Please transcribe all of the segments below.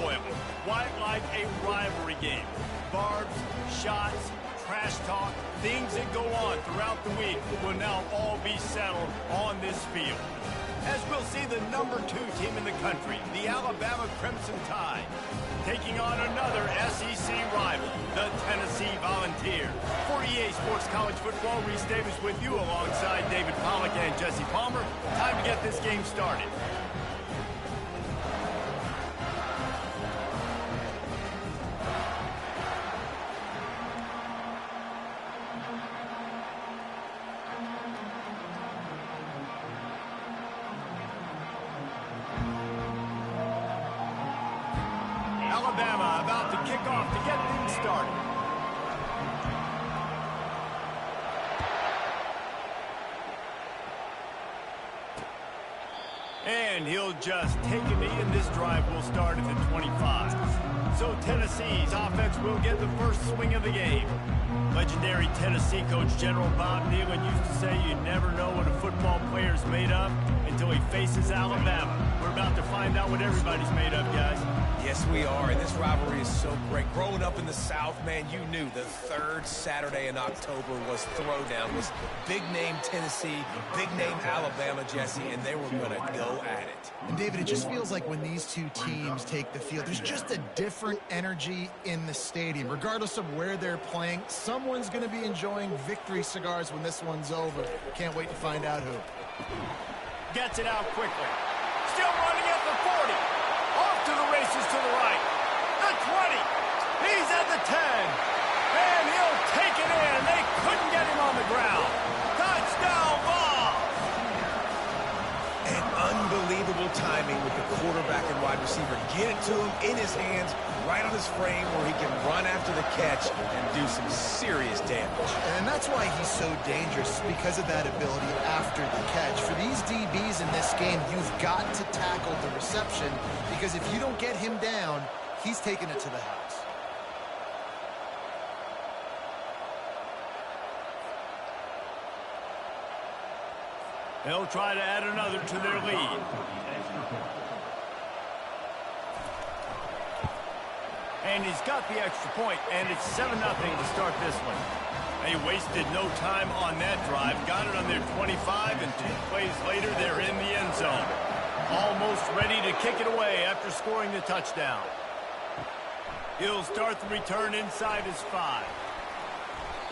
enjoyable, quite like a rivalry game. Barbs, shots, trash talk, things that go on throughout the week will now all be settled on this field. As we'll see the number 2 team in the country, the Alabama Crimson Tide, taking on another SEC rival, the Tennessee Volunteers. For EA Sports College Football, Reese Davis with you alongside David Pollack and Jesse Palmer. Time to get this game started. Alabama about to kick off to get things started. And he'll just take a knee, and this drive will start at the 25. So Tennessee's offense will get the first swing of the game. Legendary Tennessee coach General Bob Neyland used to say you never know what a football player's made of until he faces Alabama. We're about to find out what everybody's made of, guys. Yes, we are, and this rivalry is so great. Growing up in the South, man, you knew the third Saturday in October was Throwdown, was big-name Tennessee, big-name Alabama, Jesse, and they were going to go at it. And, David, it just feels like when these two teams take the field, there's just a different energy in the stadium. Regardless of where they're playing, someone's going to be enjoying victory cigars when this one's over. Can't wait to find out who. Gets it out quickly. Still running at the 40. Off to the races to the right. The 20. He's at the 10. And he'll take it in. They couldn't get him on the ground. Touchdown ball. And unbelievable timing with the quarterback and wide receiver. Get it to him in his hands, right on his frame where he can run after the catch and do some serious damage. And that's why he's so dangerous, because of that ability after the catch. For these DBs in this game, you've got to tackle the reception, because if you don't get him down, he's taking it to the house. They'll try to add another to their lead. And he's got the extra point, and it's 7-0 to start this one. They wasted no time on that drive. Got it on their 25, and 2 plays later, they're in the end zone. Almost ready to kick it away after scoring the touchdown. He'll start the return inside his 5.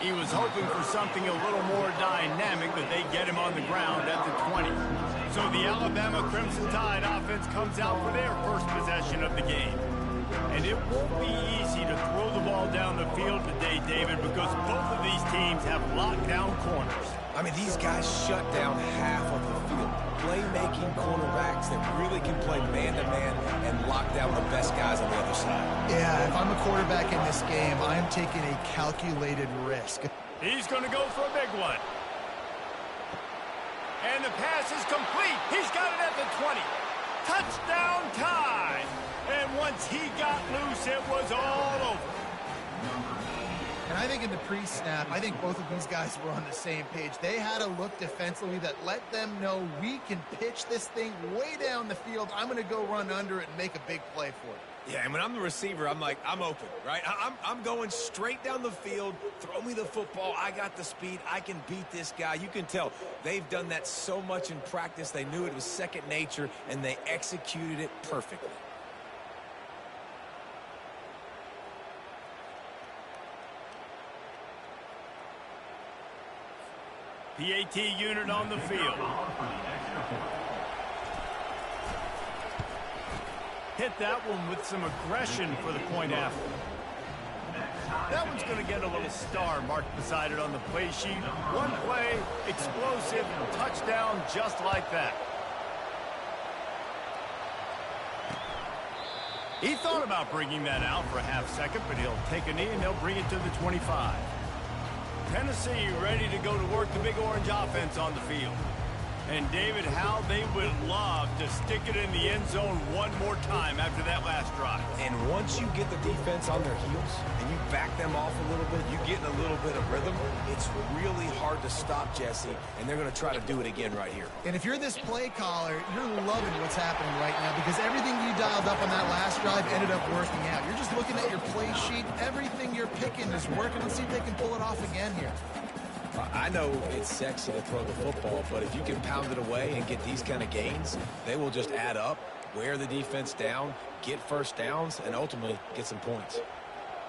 He was hoping for something a little more dynamic, but they get him on the ground at the 20. So the Alabama Crimson Tide offense comes out for their first possession of the game. And it won't be easy to throw the ball down the field today, David, because both of these teams have lockdown corners. I mean, these guys shut down half of the field. Playmaking cornerbacks that really can play man-to-man and lock down the best guys on the other side. Yeah, if I'm a quarterback in this game, I'm taking a calculated risk. He's going to go for a big one. And the pass is complete. He's got it at the 20. Touchdown Tide. And once he got loose, it was all over. And I think in the pre-snap, I think both of these guys were on the same page. They had a look defensively that let them know we can pitch this thing way down the field. I'm going to go run under it and make a big play for it. Yeah, and when I'm the receiver, I'm like, I'm open, right? I'm going straight down the field. Throw me the football. I got the speed. I can beat this guy. You can tell they've done that so much in practice. They knew it was second nature, and they executed it perfectly. PAT unit on the field. Hit that one with some aggression for the point after. That one's going to get a little star marked beside it on the play sheet. One play, explosive, touchdown just like that. He thought about bringing that out for a half second, but he'll take a knee and they'll bring it to the 25. Tennessee ready to go to work the Big Orange offense on the field. And David, how they would love to stick it in the end zone one more time after that last drive. And once you get the defense on their heels and you back them off a little bit, you get in a little bit of rhythm, it's really hard to stop, Jesse, and they're going to try to do it again right here. And if you're this play caller, you're loving what's happening right now because everything you dialed up on that last drive ended up working out. You're just looking at your play sheet. Everything you're picking is working. Let's see if they can pull it off again here. I know it's sexy to throw the football, but if you can pound it away and get these kind of gains, they will just add up, wear the defense down, get first downs, and ultimately get some points.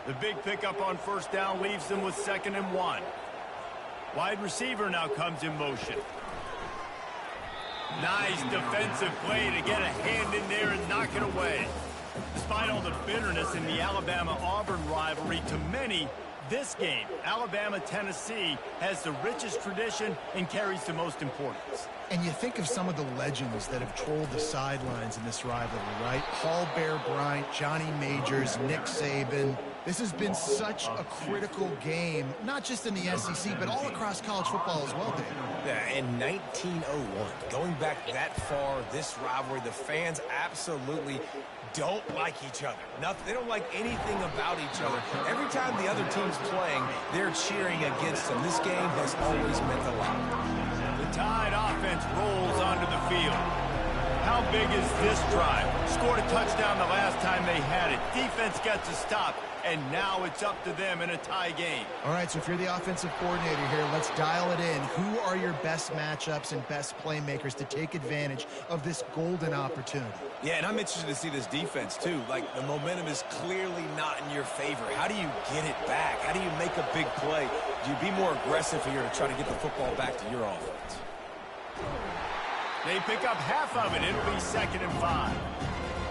The big pickup on first down leaves them with 2nd and 1. Wide receiver now comes in motion. Nice defensive play to get a hand in there and knock it away. Despite all the bitterness in the Alabama-Auburn rivalry, to many, this game, Alabama-Tennessee, has the richest tradition and carries the most importance. And you think of some of the legends that have trolled the sidelines in this rivalry, right? Paul Bear Bryant, Johnny Majors, Nick Saban. This has been such a critical game, not just in the SEC, but all across college football as well, Dave. Yeah, in 1901, going back that far, this rivalry, the fans absolutely don't like each other. They don't like anything about each other. Every time the other team's playing, they're cheering against them. This game has always meant a lot. The Tide offense rolls onto the field. How big is this drive? Scored a touchdown the last time they had it. Defense gets a stop, and now it's up to them in a tie game. All right, so if you're the offensive coordinator here, let's dial it in. Who are your best matchups and best playmakers to take advantage of this golden opportunity? Yeah, and I'm interested to see this defense, too. Like, the momentum is clearly not in your favor. How do you get it back? How do you make a big play? Do you be more aggressive here to try to get the football back to your offense? They pick up half of it. It'll be 2nd and 5.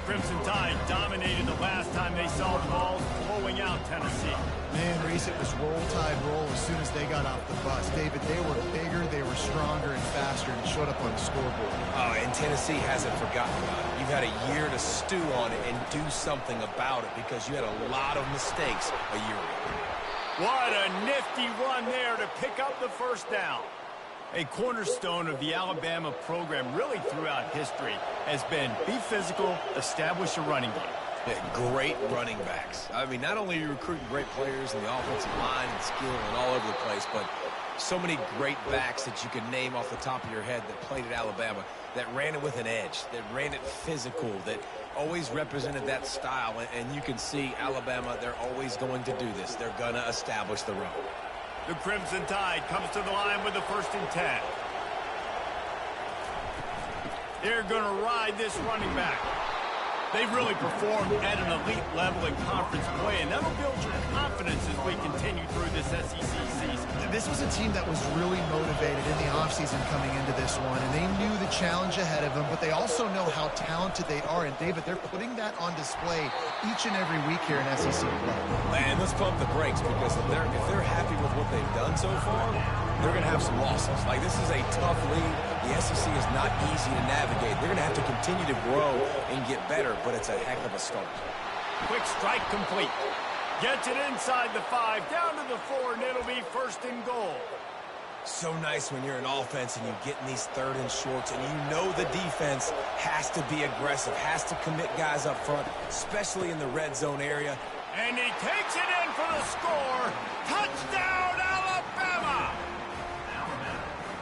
Crimson Tide dominated the last time they saw the ball, blowing out Tennessee. Man, Reese, it was roll tide roll as soon as they got off the bus. David, they were bigger, they were stronger and faster, and it showed up on the scoreboard. Oh, and Tennessee hasn't forgotten about it. You've had a year to stew on it and do something about it because you had a lot of mistakes a year ago. What a nifty run there to pick up the first down. A cornerstone of the Alabama program really throughout history has been be physical, establish a running game. Yeah, great running backs. I mean, not only are you recruiting great players in the offensive line and skill and all over the place, but so many great backs that you can name off the top of your head that played at Alabama, that ran it with an edge, that ran it physical, that always represented that style. And you can see Alabama, they're always going to do this. They're going to establish the run. The Crimson Tide comes to the line with the 1st and 10. They're going to ride this running back. They've really performed at an elite level in conference play, and that'll build your confidence as we continue through this SEC season. This was a team that was really motivated in the offseason coming into this one, and they knew the challenge ahead of them, but they also know how talented they are. And, David, they're putting that on display each and every week here in SEC play. And let's pump the brakes because if they're happy with what they've done so far, they're going to have some losses. Like, this is a tough league. The SEC is not easy to navigate. They're going to have to continue to grow and get better, but it's a heck of a start. Quick strike complete. Gets it inside the 5, down to the 4, and it'll be 1st and goal. So nice when you're an offense and you get in these 3rd and shorts and you know the defense has to be aggressive, has to commit guys up front, especially in the red zone area. And he takes it in for the score. Touchdown, Alabama!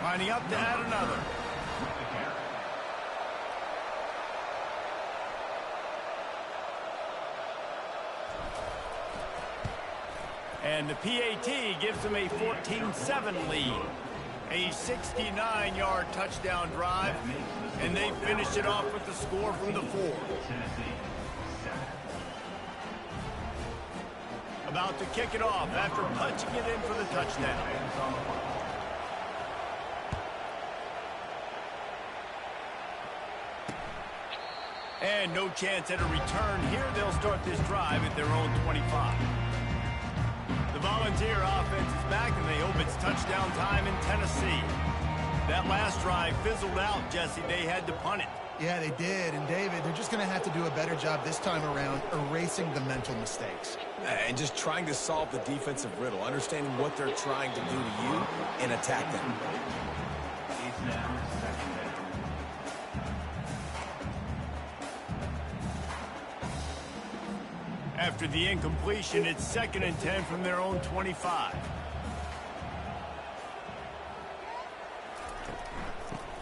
Lining up to add another. And the PAT gives them a 14-7 lead. A 69-yard touchdown drive, and they finish it off with the score from the 4. About to kick it off after punching it in for the touchdown. And no chance at a return here. They'll start this drive at their own 25. The Volunteer offense is back, and they hope it's touchdown time in Tennessee. That last drive fizzled out, Jesse. They had to punt it. Yeah, they did. And, David, they're just going to have to do a better job this time around erasing the mental mistakes. And just trying to solve the defensive riddle, understanding what they're trying to do to you and attack them. After the incompletion, it's 2nd and 10 from their own 25.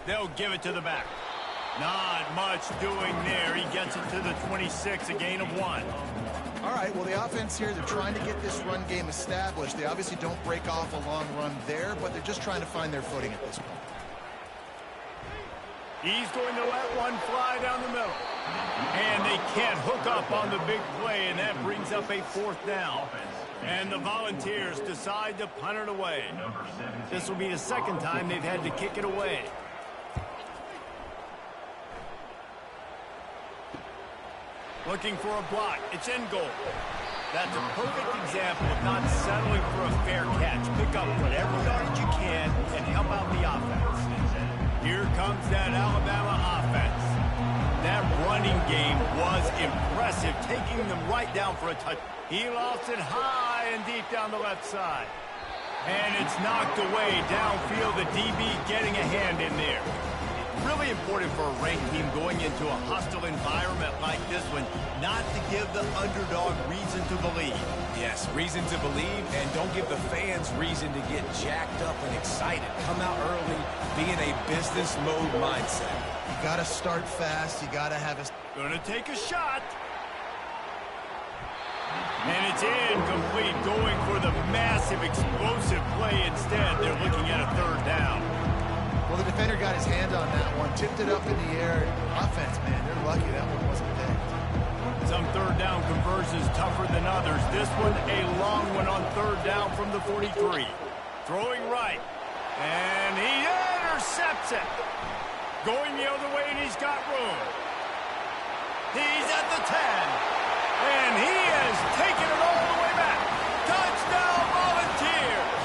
They'll give it to the back. Not much doing there. He gets it to the 26, a gain of 1. All right, well, the offense here, they're trying to get this run game established. They obviously don't break off a long run there, but they're just trying to find their footing at this point. He's going to let one fly down the middle. And they can't hook up on the big play, and that brings up a 4th down. And the Volunteers decide to punt it away. This will be the 2nd time they've had to kick it away. Looking for a block. It's in goal. That's a perfect example of not settling for a fair catch. Pick up whatever yardage you can and help out the offense. Here comes that Alabama offense. That running game was impressive, taking them right down for a touch. He lost it high and deep down the left side. And it's knocked away downfield. The DB getting a hand in there. Really important for a ranked team going into a hostile environment like this one, not to give the underdog reason to believe. Yes, reason to believe, and don't give the fans reason to get jacked up and excited. Come out early, be in a business mode mindset. You got to start fast. You got to have a... Gonna take a shot. And it's incomplete, going for the massive explosive play instead. They're looking at a 3rd down. Well, the defender got his hand on that one, tipped it up in the air. Offense, man, they're lucky that one wasn't picked. Some 3rd down conversions tougher than others. This one a long one on 3rd down from the 43. Throwing right. And he intercepts it. Going the other way, and he's got room. He's at the 10. And he has taken it all the way back. Touchdown, Volunteers.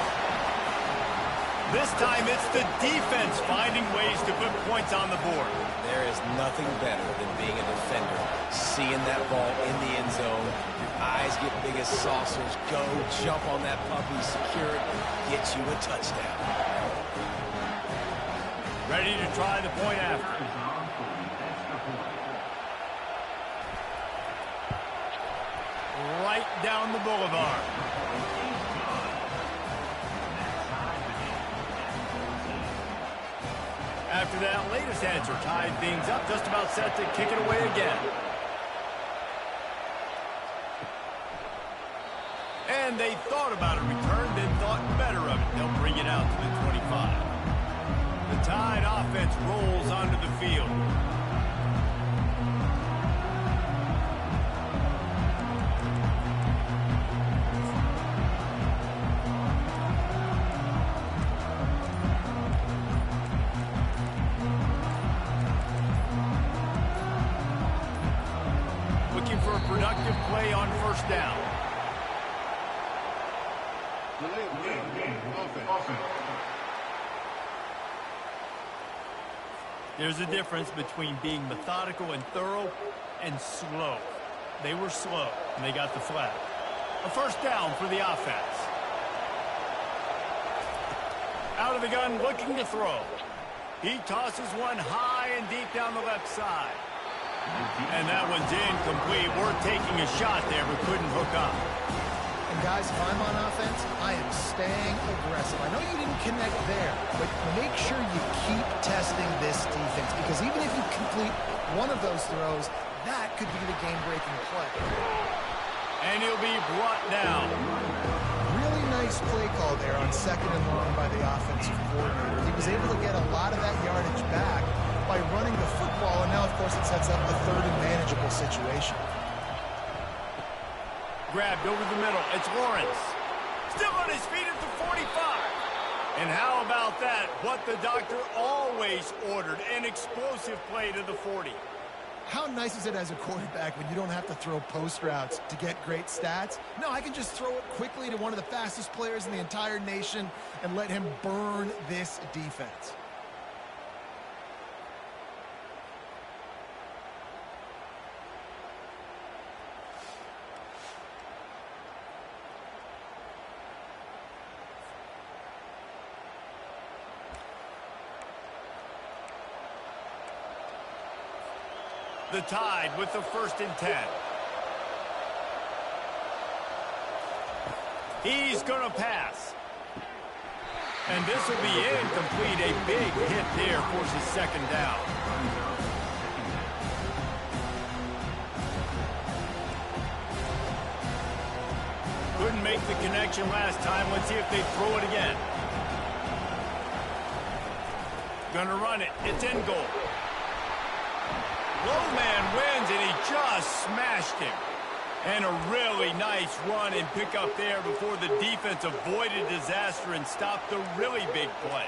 This time it's the defense finding ways to put points on the board. There is nothing better than being a defender. Seeing that ball in the end zone, your eyes get big as saucers. Go, jump on that puppy, secure it, get you a touchdown. Ready to try the point after. Right down the boulevard. After that latest answer tied things up, just about set to kick it away again. And they thought about a return, then thought better of it. They'll bring it out to the 25. The Tide offense rolls onto the field. Looking for a productive play on 1st down. There's a difference between being methodical and thorough and slow. They were slow, and they got the flag. A 1st down for the offense. Out of the gun, looking to throw. He tosses one high and deep down the left side. And that one's incomplete. We're taking a shot there, but couldn't hook up. And guys, if I'm on offense, I am staying aggressive. I know you didn't connect there, but make sure you keep testing this defense, because even if you complete one of those throws, that could be the game-breaking play. And he'll be brought down. Really nice play call there on 2nd and long by the offensive coordinator. He was able to get a lot of that yardage back by running the football, and now, of course, it sets up a 3rd and manageable situation. Grabbed over the middle. It's Lawrence. Still on his feet at the 45. And how about that? What the doctor always ordered. An explosive play to the 40. How nice is it as a quarterback when you don't have to throw post routes to get great stats? No, I can just throw it quickly to one of the fastest players in the entire nation and let him burn this defense. The Tide with the 1st and 10. He's going to pass. And this will be incomplete. A big hit there forces second down. Couldn't make the connection last time. Let's see if they throw it again. Gonna run it. It's in goal. Low man wins, and he just smashed him. And a really nice run and pick up there before the defense avoided disaster and stopped the really big play.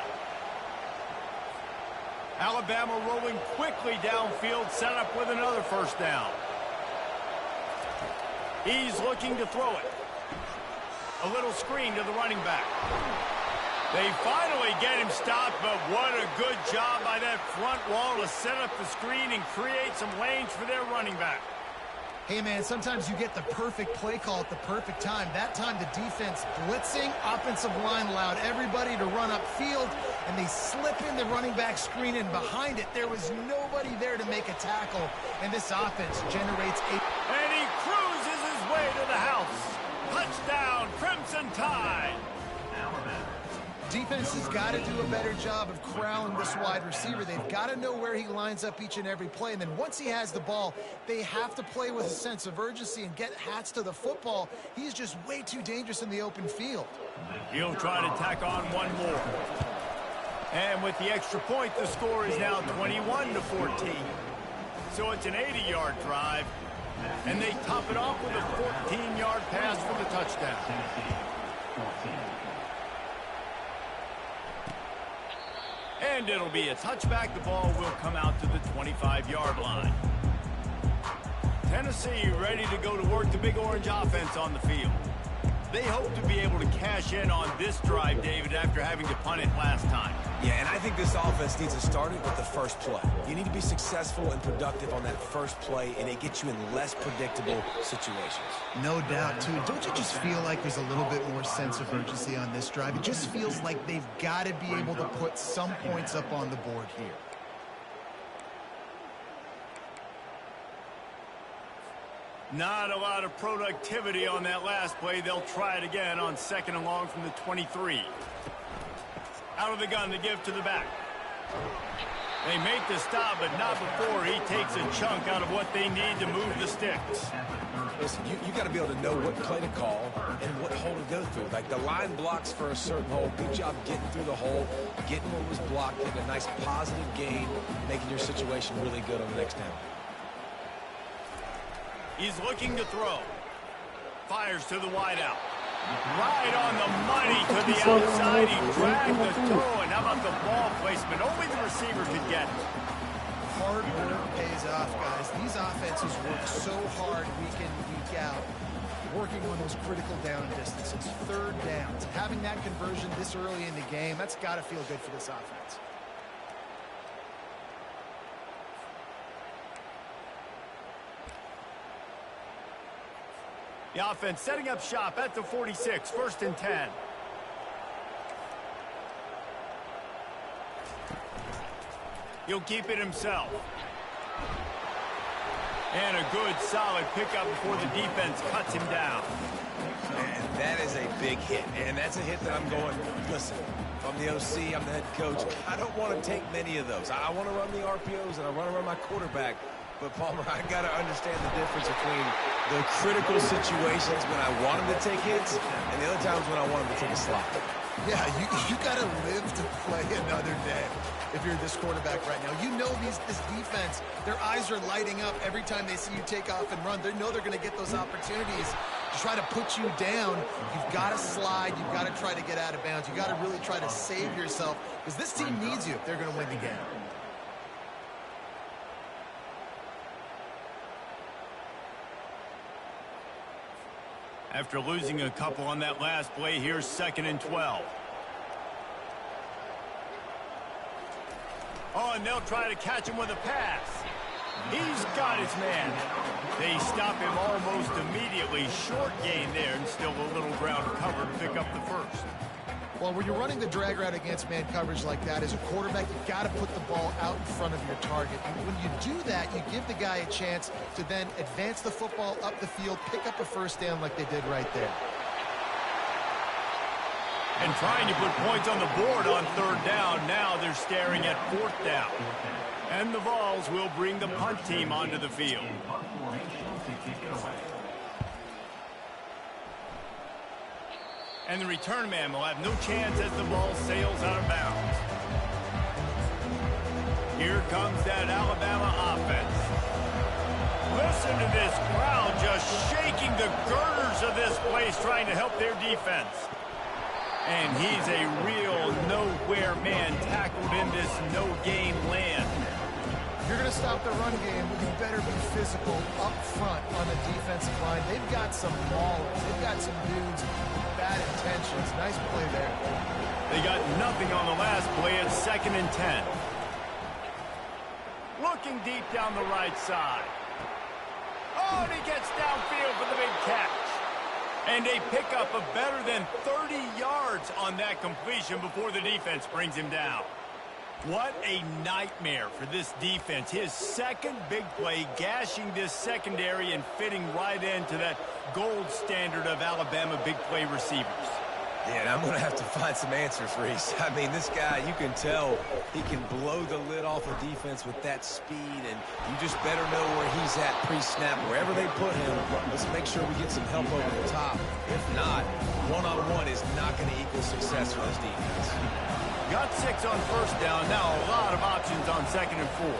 Alabama rolling quickly downfield, set up with another first down. He's looking to throw it. A little screen to the running back. They finally get him stopped, but what a good job by that front wall to set up the screen and create some lanes for their running back. Hey, man, sometimes you get the perfect play call at the perfect time. That time the defense blitzing, offensive line allowed everybody to run upfield, and they slip in the running back screen, and behind it there was nobody there to make a tackle, and this offense generates a... And he cruises his way to the house. Touchdown, Crimson Tide. Defense has got to do a better job of corralling this wide receiver. They've got to know where he lines up each and every play. And then once he has the ball, they have to play with a sense of urgency and get hats to the football. He's just way too dangerous in the open field. He'll try to tack on one more. And with the extra point, the score is now 21-14. So it's an 80-yard drive. And they top it off with a 14-yard pass for the touchdown. And it'll be a touchback. The ball will come out to the 25-yard line. Tennessee ready to go to work. The Big Orange offense on the field. They hope to be able to cash in on this drive, David, after having to punt it last time. Yeah, and I think this offense needs to start it with the first play. You need to be successful and productive on that first play, and it gets you in less predictable situations. No doubt, too. Don't you just feel like there's a little bit more sense of urgency on this drive? It just feels like they've got to be able to put some points up on the board here. Not a lot of productivity on that last play. They'll try it again on second and long from the 23. Out of the gun to give to the back. They make the stop, but not before he takes a chunk out of what they need to move the sticks. Listen, you got to be able to know what play to call and what hole to go through. Like the line blocks for a certain hole. Good job getting through the hole, getting what was blocked, getting a nice positive gain, making your situation really good on the next down. He's looking to throw. Fires to the wideout. Right on the money to the outside. He dragged the throw. And how about the ball placement? Only the receiver could get it. Hard work pays off, guys. These offenses work so hard week in, week out, working on those critical down distances, third downs. Having that conversion this early in the game, that's got to feel good for this offense. The offense setting up shop at the 46, 1st and 10. He'll keep it himself. And a good, solid pickup before the defense cuts him down. And that is a big hit. And that's a hit that I'm going, listen, if I'm the OC, I'm the head coach, I don't want to take many of those. I want to run the RPOs, and I want to run my quarterback. But, Palmer, I got to understand the difference between the critical situations when I want him to take hits and the other times when I want him to take a slot. Yeah, you got to live to play another day if you're this quarterback right now. You know this defense, their eyes are lighting up every time they see you take off and run. They know they're going to get those opportunities to try to put you down. You've got to slide. You've got to try to get out of bounds. You've got to really try to save yourself because this team needs you if they're going to win the game. After losing a couple on that last play, here's 2nd and 12. Oh, and they'll try to catch him with a pass. He's got his man. They stop him almost immediately. Short gain there, and still a little ground cover to pick up the first. Well, when you're running the drag route against man coverage like that, as a quarterback, you've got to put the ball out in front of your target. And when you do that, you give the guy a chance to then advance the football up the field, pick up a first down like they did right there. And trying to put points on the board on third down. Now they're staring at fourth down. And the Vols will bring the punt team onto the field. And the return man will have no chance as the ball sails out of bounds. Here comes that Alabama offense. Listen to this crowd just shaking the girders of this place trying to help their defense. And he's a real nowhere man tackled in this no-game land. If you're going to stop the run game, you better be physical up front on the defensive line. They've got some maulers. They've got some dudes with bad intentions. Nice play there. They got nothing on the last play at 2nd and 10. Looking deep down the right side. Oh, and he gets downfield for the big catch. And they pick up a better than 30 yards on that completion before the defense brings him down. What a nightmare for this defense. His second big play, gashing this secondary and fitting right into that gold standard of Alabama big play receivers. Yeah, and I'm going to have to find some answers, Reese. I mean, this guy, you can tell he can blow the lid off a defense with that speed, and you just better know where he's at pre-snap. Wherever they put him, let's make sure we get some help over the top. If not, one-on-one is not going to equal success for this defense. Got 6 on first down. Now a lot of options on 2nd and 4.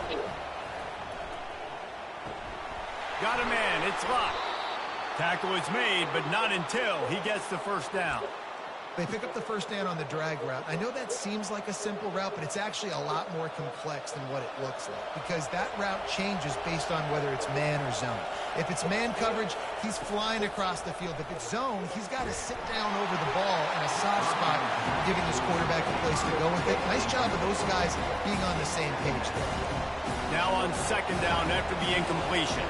Got a man. It's locked. Tackle is made, but not until he gets the first down. They pick up the first down on the drag route. I know that seems like a simple route, but it's actually a lot more complex than what it looks like because that route changes based on whether it's man or zone. If it's man coverage, he's flying across the field. If it's zone, he's got to sit down over the ball in a soft spot, giving his quarterback a place to go with it. Nice job of those guys being on the same page there. Now on 2nd down after the incompletion.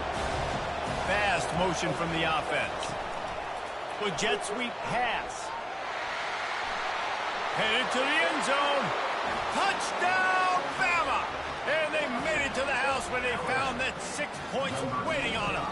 Fast motion from the offense. With jet sweep pass. Headed to the end zone. Touchdown, Bama! And they made it to the house when they found that 6 points waiting on them.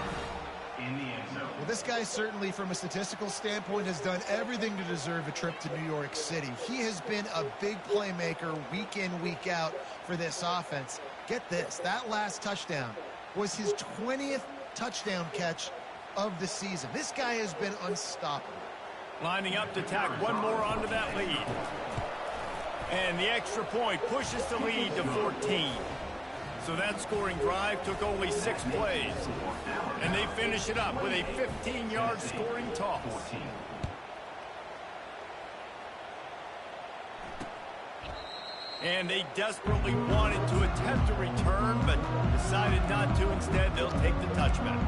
Well, this guy certainly, from a statistical standpoint, has done everything to deserve a trip to New York City. He has been a big playmaker week in, week out for this offense. Get this, that last touchdown was his 20th touchdown catch of the season. This guy has been unstoppable. Lining up to tack one more onto that lead. And the extra point pushes the lead to 14. So that scoring drive took only 6 plays. And they finish it up with a 15-yard scoring toss. And they desperately wanted to attempt a return, but decided not to. Instead, they'll take the touchback.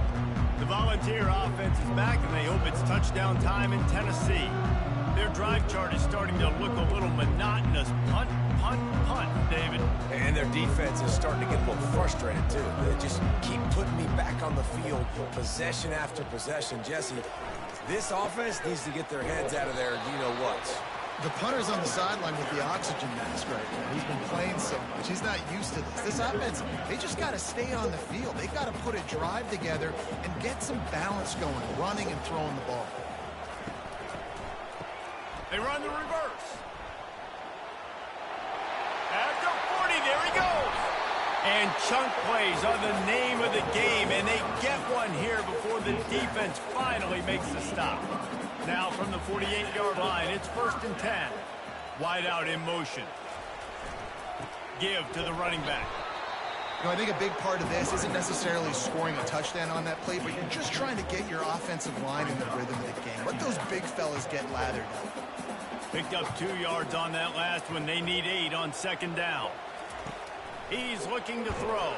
The Volunteer offense is back, and they hope it's touchdown time in Tennessee. Their drive chart is starting to look a little monotonous. Punt, punt, punt, David. And their defense is starting to get a little frustrated, too. They just keep putting me back on the field, possession after possession. Jesse, this offense needs to get their heads out of their you-know-whats. The punter's on the sideline with the oxygen mask right now. He's been playing so much. He's not used to this. This offense, they just got to stay on the field. They've got to put a drive together and get some balance going, running and throwing the ball. They run the reverse. After 40, there he goes. And chunk plays are the name of the game, and they get one here before the defense finally makes the stop. Now from the 48-yard line, it's 1st and 10. Wide out in motion. Give to the running back. You know, I think a big part of this isn't necessarily scoring a touchdown on that play, but you're just trying to get your offensive line in the rhythm of the game. Let those big fellas get lathered up. Picked up 2 yards on that last one. They need 8 on 2nd down. He's looking to throw.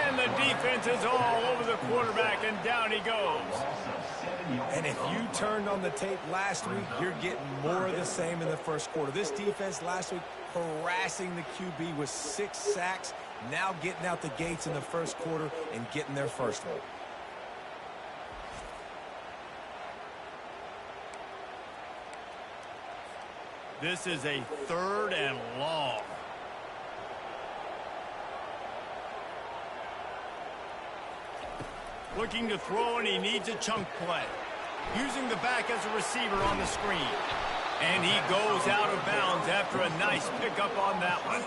And the defense is all over the quarterback, and down he goes. And if you turned on the tape last week, you're getting more of the same in the first quarter. This defense last week harassing the QB with 6 sacks, now getting out the gates in the first quarter and getting their first one. This is a 3rd and long. Looking to throw, and he needs a chunk play. Using the back as a receiver on the screen. And he goes out of bounds after a nice pickup on that one.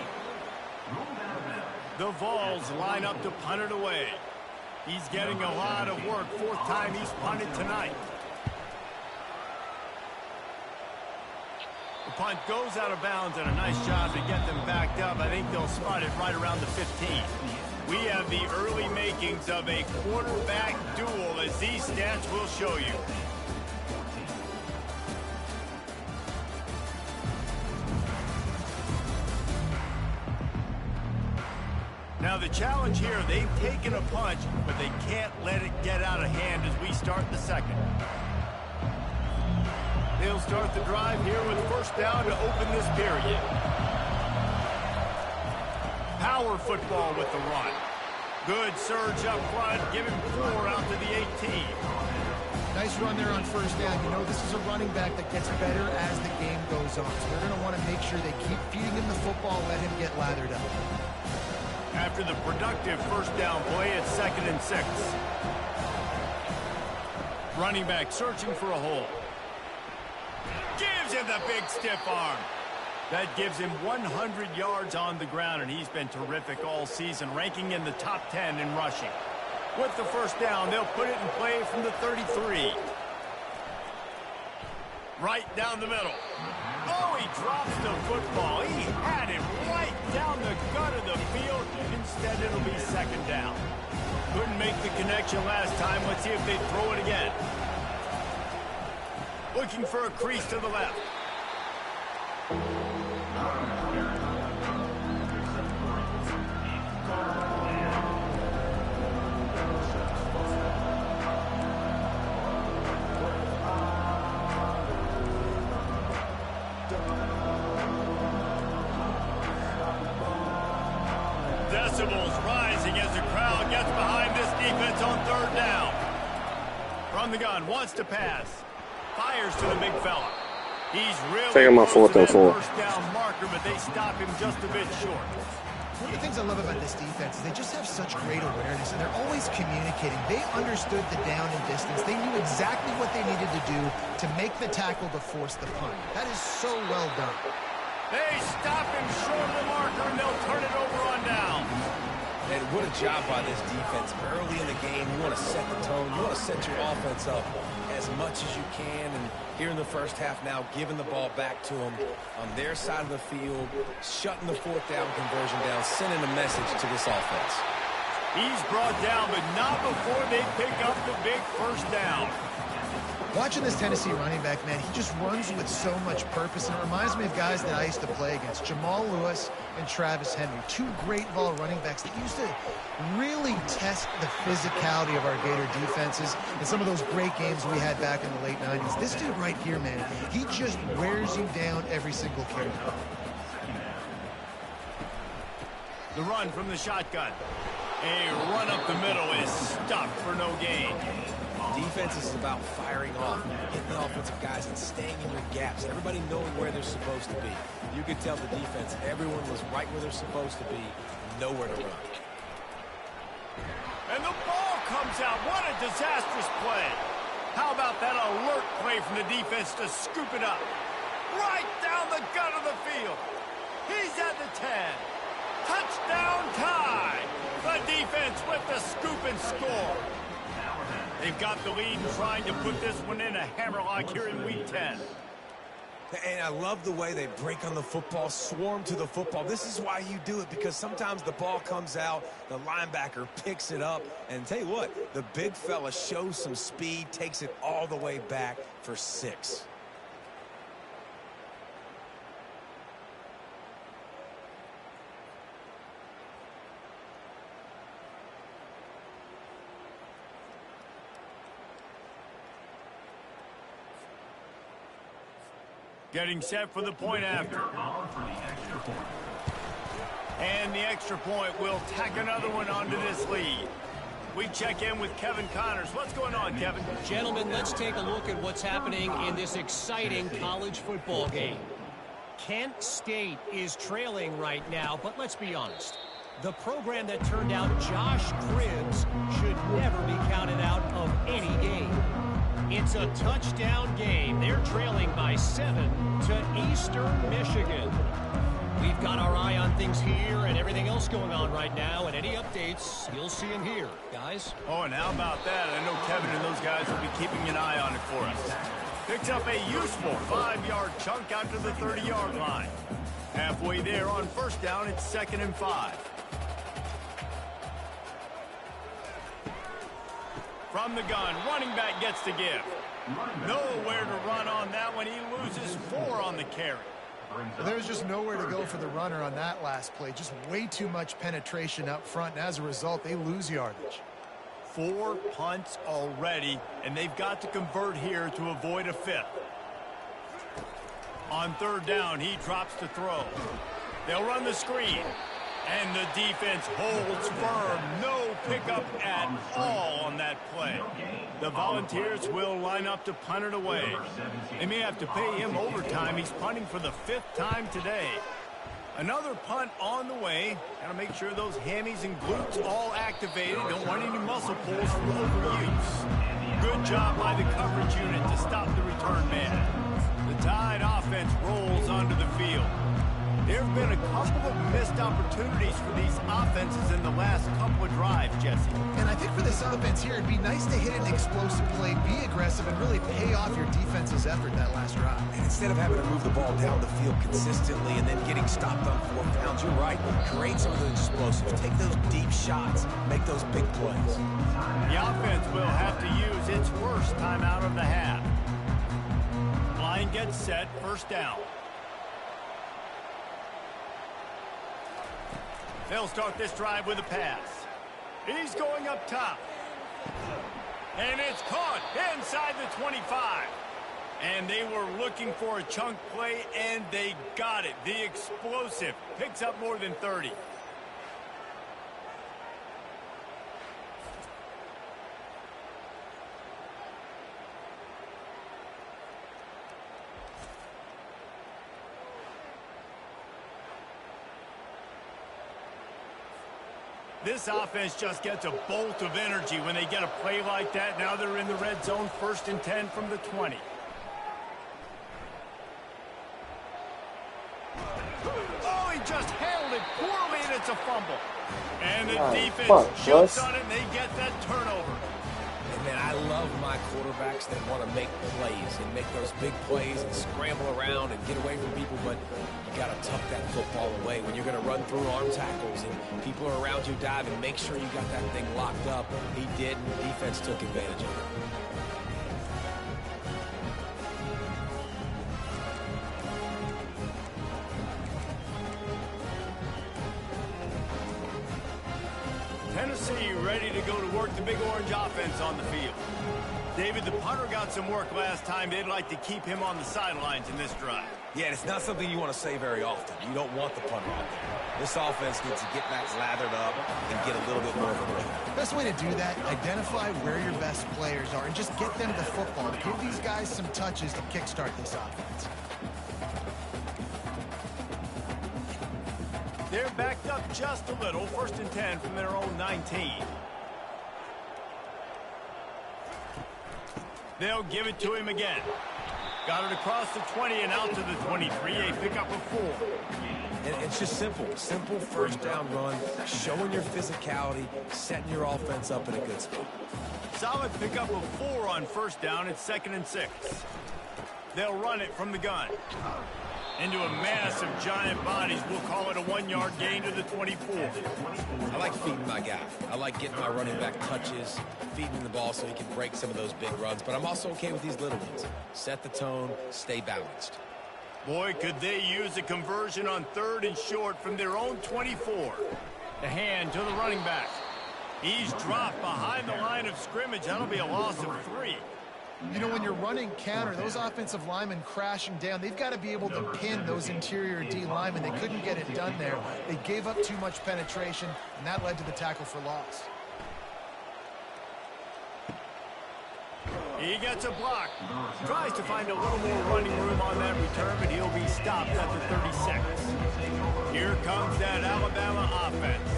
The Vols line up to punt it away. He's getting a lot of work. Fourth time he's punted tonight. The punt goes out of bounds, and a nice job to get them backed up. I think they'll spot it right around the 15. We have the early makings of a quarterback duel, as these stats will show you. Now the challenge here, they've taken a punch, but they can't let it get out of hand as we start the second. They'll start the drive here with first down to open this period. Power football with the run. Good surge up front, give him 4 out to the 18. Nice run there on first down. You know, this is a running back that gets better as the game goes on. So they're going to want to make sure they keep feeding him the football, let him get lathered up. After the productive first down play, it's 2nd and 6. Running back searching for a hole. Gives him the big stiff arm. That gives him 100 yards on the ground, and he's been terrific all season, ranking in the top 10 in rushing. With the first down, they'll put it in play from the 33. Right down the middle. Oh, he drops the football. He had it right down the gut of the field. Instead, it'll be 2nd down. Couldn't make the connection last time. Let's see if they throw it again. Looking for a crease to the left. Decibels rising as the crowd gets behind this defense on 3rd down. From the gun, wants to pass. Fires to the big fella. He's really taking my close 4th to and that 4. first down marker, but they stop him just a bit short. One of the things I love about this defense is they just have such great awareness, and they're always communicating. They understood the down and distance. They knew exactly what they needed to do to make the tackle to force the punt. That is so well done. They stop him short of the marker, and they'll turn it over on down. And what a job by this defense. Early in the game, you want to set the tone. You want to set your offense up as much as you can. And here in the first half now, giving the ball back to them on their side of the field, shutting the 4th down conversion down, sending a message to this offense. He's brought down, but not before they pick up the big first down. Watching this Tennessee running back, man, he just runs with so much purpose, and it reminds me of guys that I used to play against, Jamal Lewis and Travis Henry, 2 great ball running backs that used to really test the physicality of our Gator defenses in some of those great games we had back in the late 90s. This dude right here, man, he just wears you down every single carry. The run from the shotgun. A run up the middle is stopped for no gain. Defense is about firing off, hitting the offensive guys, and staying in your gaps. Everybody knowing where they're supposed to be. You could tell the defense, everyone was right where they're supposed to be, nowhere to run. And the ball comes out. What a disastrous play. How about that alert play from the defense to scoop it up? Right down the gut of the field. He's at the 10. Touchdown tie. The defense with the scoop and score. They've got the lead and trying to put this one in a hammerlock here in Week 10. And I love the way they break on the football, swarm to the football. This is why you do it, because sometimes the ball comes out, the linebacker picks it up, and tell you what, the big fella shows some speed, takes it all the way back for 6. Getting set for the point after. And the extra point will tack another one onto this lead. We check in with Kevin Connors. What's going on, Kevin? Gentlemen, let's take a look at what's happening in this exciting college football game. Kent State is trailing right now, but let's be honest. The program that turned out Josh Cribbs should never be counted out of any game. It's a touchdown game. They're trailing by 7 to Eastern Michigan. We've got our eye on things here and everything else going on right now, and any updates, you'll see them here, guys. Oh, and how about that? I know Kevin and those guys will be keeping an eye on it for us. Picks up a useful 5-yard chunk out to the 30-yard line. Halfway there on first down, it's 2nd and 5. From the gun, running back gets to give. Nowhere to run on that one. He loses 4 on the carry. Well, there's just nowhere to go for the runner on that last play. Just way too much penetration up front, and as a result, they lose yardage. 4 punts already, and they've got to convert here to avoid a 5th. On 3rd down, he drops to throw. They'll run the screen, and the defense holds firm. No pickup at all on that play. The Volunteers will line up to punt it away. They may have to pay him overtime. He's punting for the 5th time today. Another punt on the way. Got to make sure those hammies and glutes all activated. Don't want any muscle pulls from overuse. Good job by the coverage unit to stop the return man. The Tide offense rolls onto the field. There have been a couple of missed opportunities for these offenses in the last couple of drives, Jesse. And I think for this offense here, it'd be nice to hit an explosive play, be aggressive, and really pay off your defense's effort that last drive. And instead of having to move the ball down the field consistently and then getting stopped on 4 pounds, you're right. Create some of those explosives. Take those deep shots. Make those big plays. The offense will have to use its first timeout of the half. Line gets set, first down. They'll start this drive with a pass. He's going up top. And it's caught inside the 25. And they were looking for a chunk play, and they got it. The explosive picks up more than 30. This offense just gets a bolt of energy when they get a play like that. Now they're in the red zone, 1st and 10 from the 20. Oh, he just handled it poorly, and it's a fumble. And the defense jumps on it, and they get that turnover. And man, I love my quarterbacks that want to make plays and make those big plays and scramble around and get away from people, but you got to tuck that football away when you're going to run through arm tackles and people are around you diving. Make sure you got that thing locked up. He did, and the defense took advantage of it. Tennessee ready to go to work the Big Orange offense on the field. David, the punter got some work last time. They'd like to keep him on the sidelines in this drive. Yeah, and it's not something you want to say very often. You don't want the punter out there. This offense needs to get back lathered up and get a little bit more of a rhythm. Best way to do that, identify where your best players are and just get them the football. Give these guys some touches to kickstart this offense. They're backed up just a little. 1st and 10 from their own 19. They'll give it to him again. Got it across the 20 and out to the 23. A pickup of 4. And it's just simple. Simple 1st down run, showing your physicality, setting your offense up in a good spot. Solid pickup of 4 on 1st down. It's 2nd and 6. They'll run it from the gun. Into a mass of giant bodies. We'll call it a 1-yard gain to the 24. I like feeding my guy. I like getting my running back touches, feeding the ball so he can break some of those big runs. But I'm also okay with these little ones. Set the tone, stay balanced. Boy, could they use a conversion on 3rd and short from their own 24. The hand to the running back. He's dropped behind the line of scrimmage. That'll be a loss of 3. You know, when you're running counter, those offensive linemen crashing down, they've got to be able to pin those interior D linemen. They couldn't get it done there. They gave up too much penetration, and that led to the tackle for loss. He gets a block. Tries to find a little more running room on that return, but he'll be stopped at the 36. Here comes that Alabama offense.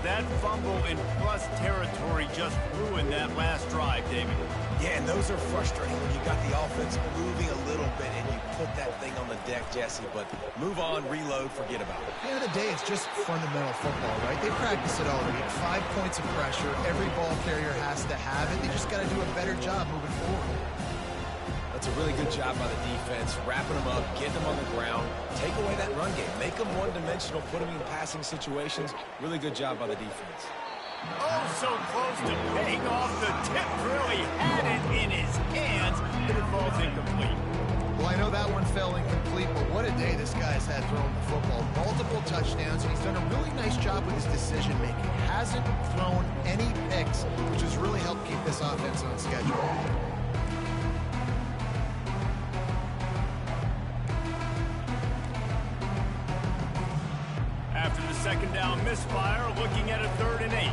That fumble in plus territory just ruined that last drive, David. Yeah, and those are frustrating when you got the offense moving a little bit and you put that thing on the deck, Jesse. But move on, reload, forget about it. At the end of the day, it's just fundamental football, right? They practice it all week. 5 points of pressure. Every ball carrier has to have it. They just got to do a better job moving forward. That's a really good job by the defense, wrapping them up, getting them on the ground, take away that run game, make them one-dimensional, put them in passing situations. Really good job by the defense. Oh, so close to paying off the tip drill. He had it in his hands, but it falls incomplete. Well, I know that one fell incomplete, but what a day this guy's had throwing the football. Multiple touchdowns, and he's done a really nice job with his decision-making. Hasn't thrown any picks, which has really helped keep this offense on schedule. After the second down misfire, looking at a 3rd and 8.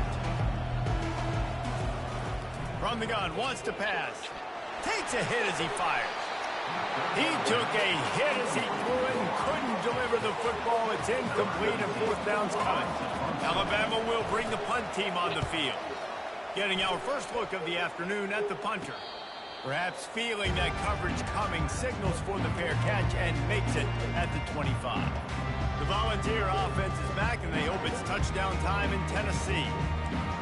From the gun, wants to pass. Takes a hit as he fires. He took a hit as he threw it and couldn't deliver the football. It's incomplete and 4th down's coming. Alabama will bring the punt team on the field. Getting our first look of the afternoon at the punter. Perhaps feeling that coverage coming, signals for the fair catch and makes it at the 25. The Volunteer offense is back, and they hope it's touchdown time in Tennessee.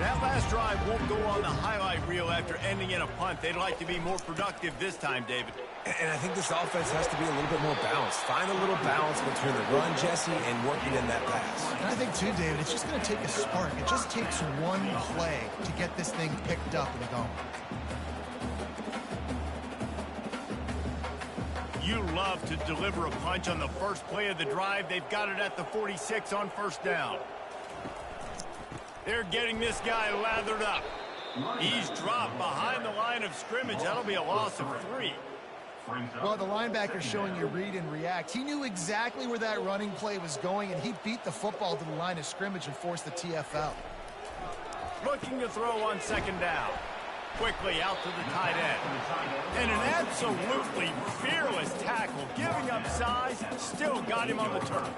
That last drive won't go on the highlight reel after ending in a punt. They'd like to be more productive this time, David. And I think this offense has to be a little bit more balanced. Find a little balance between the run, Jesse, and working in that pass. And I think, too, David, it's just going to take a spark. It just takes one play to get this thing picked up and going. You love to deliver a punch on the first play of the drive. They've got it at the 46 on 1st down. They're getting this guy lathered up. He's dropped behind the line of scrimmage. That'll be a loss of 3. Well, the linebacker's showing you read and react. He knew exactly where that running play was going, and he beat the football to the line of scrimmage and forced the TFL. Looking to throw on 2nd down. Quickly out to the tight end. And an absolutely fearless tackle, giving up size, still got him on the turf.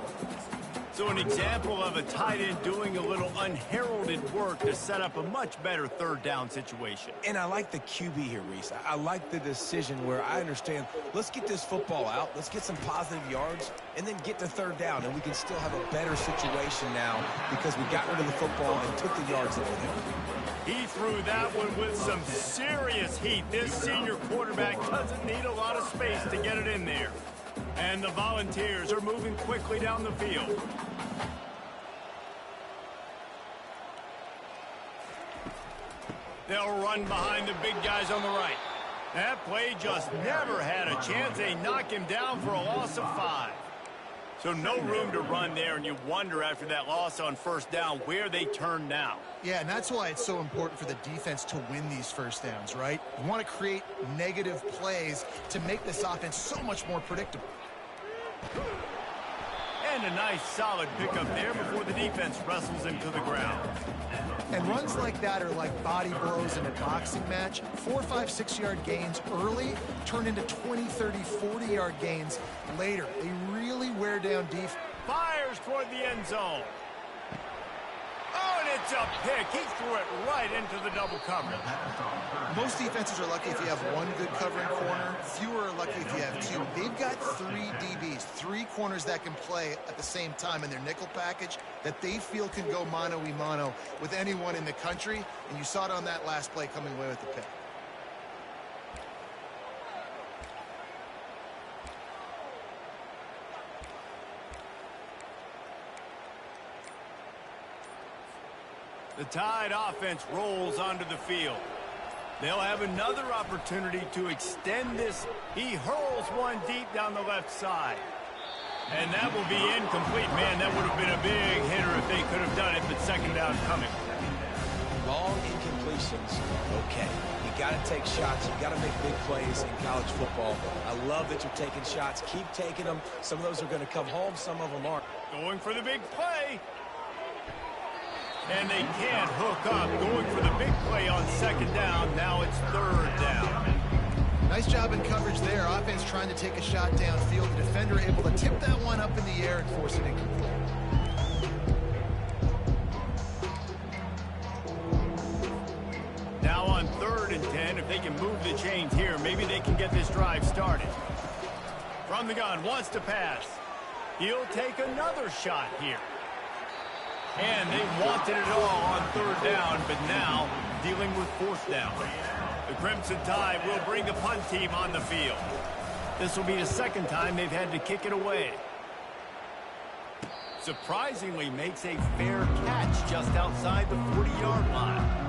So an example of a tight end doing a little unheralded work to set up a much better 3rd down situation. And I like the QB here, Reese. I like the decision where I understand, let's get this football out, let's get some positive yards, and then get to 3rd down, and we can still have a better situation now because we got rid of the football and took the yards that were there. He threw that one with some serious heat. This senior quarterback doesn't need a lot of space to get it in there. And the Volunteers are moving quickly down the field. They'll run behind the big guys on the right. That play just never had a chance. They knock him down for a loss of 5. So no room to run there, and you wonder after that loss on 1st down where they turn now. Yeah, and that's why it's so important for the defense to win these 1st downs, right? You want to create negative plays to make this offense so much more predictable. And a nice solid pickup there before the defense wrestles him to the ground. And runs like that are like body blows in a boxing match. 4, 5, 6-yard gains early turn into 20, 30, 40-yard gains later. They really wear down defense. Fires toward the end zone. Oh, and it's a pick. He threw it right into the double cover. Most defenses are lucky if you have one good covering corner. Fewer are lucky if you have 2. They've got 3 DBs, 3 corners that can play at the same time in their nickel package that they feel can go mano-a-mano with anyone in the country. And you saw it on that last play coming away with the pick. The Tide offense rolls onto the field. They'll have another opportunity to extend this. He hurls one deep down the left side. And that will be incomplete. Man, that would have been a big hitter if they could have done it, but 2nd down coming. Long incompletions, okay. You got to take shots. You got to make big plays in college football. I love that you're taking shots. Keep taking them. Some of those are going to come home. Some of them aren't. Going for the big play. And they can't hook up. Going for the big play on 2nd down. Now it's 3rd down. Nice job in coverage there. Offense trying to take a shot downfield. The defender able to tip that one up in the air and force it incomplete. Now on 3rd and 10, a they can move the chains here. Maybe they can get this drive started. From the gun, wants to pass. He'll take another shot here. And they wanted it all on third down, but now dealing with fourth down. The Crimson Tide will bring the punt team on the field. This will be the second time they've had to kick it away. Surprisingly makes a fair catch just outside the 40-yard line.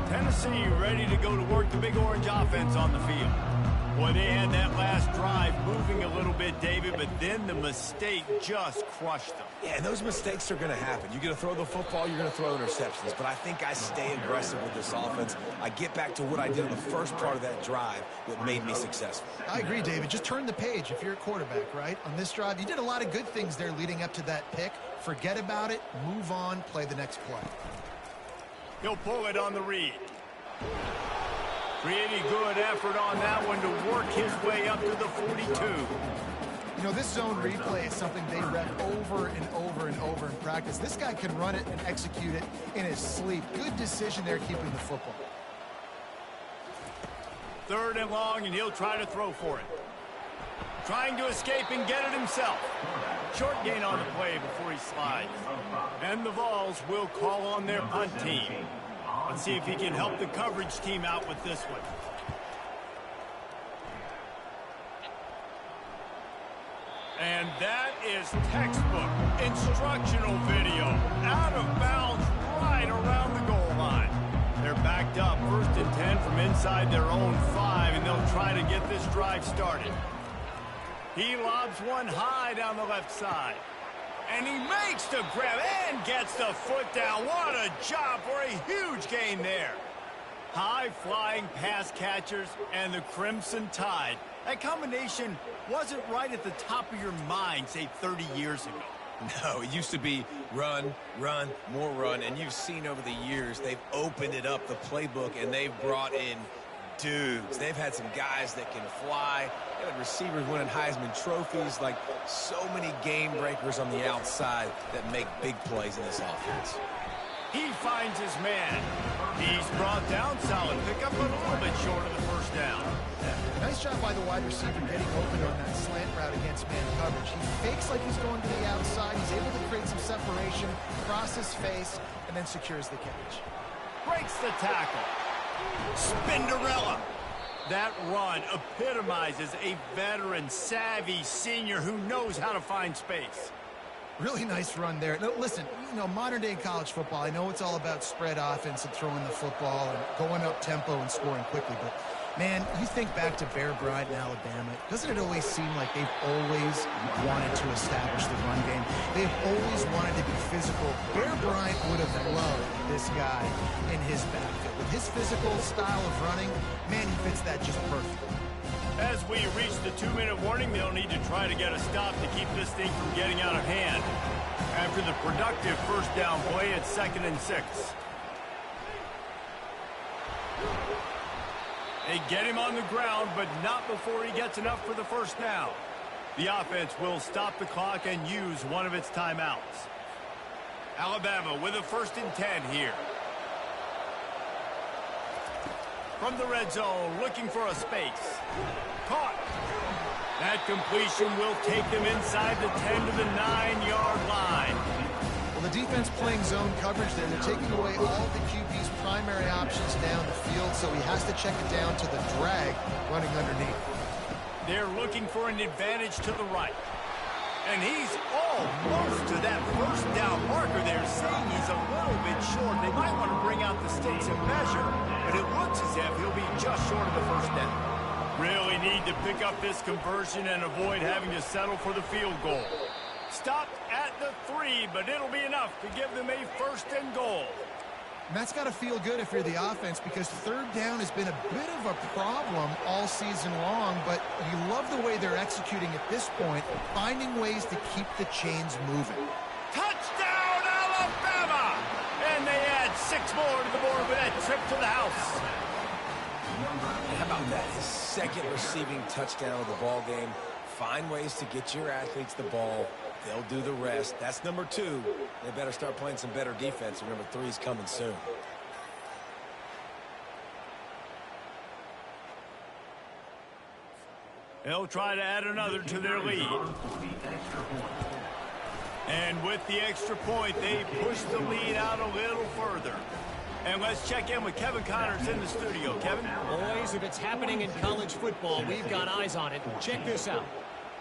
Tennessee ready to go to work the Big Orange offense on the field. Boy, they had that last drive moving a little bit, David, but then the mistake just crushed them. Yeah, and those mistakes are going to happen. You're going to throw the football, you're going to throw interceptions. But I think I stay aggressive with this offense. I get back to what I did in the first part of that drive that made me successful. I agree, David. Just turn the page if you're a quarterback, right? On this drive, you did a lot of good things there leading up to that pick. Forget about it, move on, play the next play. He'll pull it on the read. Pretty good effort on that one to work his way up to the 42. You know, this zone replay is something they rep over and over and over in practice. This guy can run it and execute it in his sleep. Good decision there keeping the football. Third and long, and he'll try to throw for it. Trying to escape and get it himself. Short gain on the play before he slides. And the Vols will call on their punt team. Let's see if he can help the coverage team out with this one. And that is textbook instructional video. Out of bounds right around the goal line. They're backed up 1st and 10 from inside their own 5, and they'll try to get this drive started. He lobs one high down the left side. And he makes the grab and gets the foot down. What a job for a huge gain there. High-flying pass catchers and the Crimson Tide. That combination wasn't right at the top of your mind, say, 30 years ago. No, it used to be run, run, more run. And you've seen over the years, they've opened it up, the playbook, and they've brought in dudes. They've had some guys that can fly. They had receivers winning Heisman trophies, like so many game breakers on the outside that make big plays in this offense. He finds his man. He's brought down, solid pickup, but a little bit short of the first down. Nice job by the wide receiver getting open on that slant route against man coverage. He fakes like he's going to the outside. He's able to create some separation, cross his face, and then secures the catch. Breaks the tackle. Spinderella. That run epitomizes a veteran, savvy senior who knows how to find space. Really nice run there. Now, listen, you know, modern-day college football, I know it's all about spread offense and throwing the football and going up tempo and scoring quickly, but, man, you think back to Bear Bryant in Alabama, doesn't it always seem like they've always wanted to establish the run game? They've always wanted to be physical. Bear Bryant would have loved this guy in his backfield. With his physical style of running, man, he fits that just perfectly. As we reach the 2-minute warning, they'll need to try to get a stop to keep this thing from getting out of hand. After the productive first down play, it's 2nd and 6. They get him on the ground, but not before he gets enough for the first down. The offense will stop the clock and use one of its timeouts. Alabama with a 1st and 10 here. From the red zone, looking for a space. Caught. That completion will take them inside the 10 to the 9-yard line. Well, the defense playing zone coverage there. They're taking away all the QB's primary options down the field, so he has to check it down to the drag running underneath. They're looking for an advantage to the right. And he's almost to that first down marker there, saying he's a little bit short. They might want to bring out the sticks and measure, but it looks as if he'll be just short of the first down. Really need to pick up this conversion and avoid having to settle for the field goal. Stopped at the 3, but it'll be enough to give them a 1st and goal. And that's got to feel good if you're the offense, because third down has been a bit of a problem all season long, but you love the way they're executing at this point, finding ways to keep the chains moving. Touchdown, Alabama! And they add 6 more to the board with that trip to the house. How about that? His 2nd receiving touchdown of the ball game. Find ways to get your athletes the ball. They'll do the rest. That's number 2. They better start playing some better defense. And number 3 is coming soon. They'll try to add another to their lead. And with the extra point, they push the lead out a little further. And let's check in with Kevin Connors in the studio. Kevin? Boys, if it's happening in college football, we've got eyes on it. Check this out.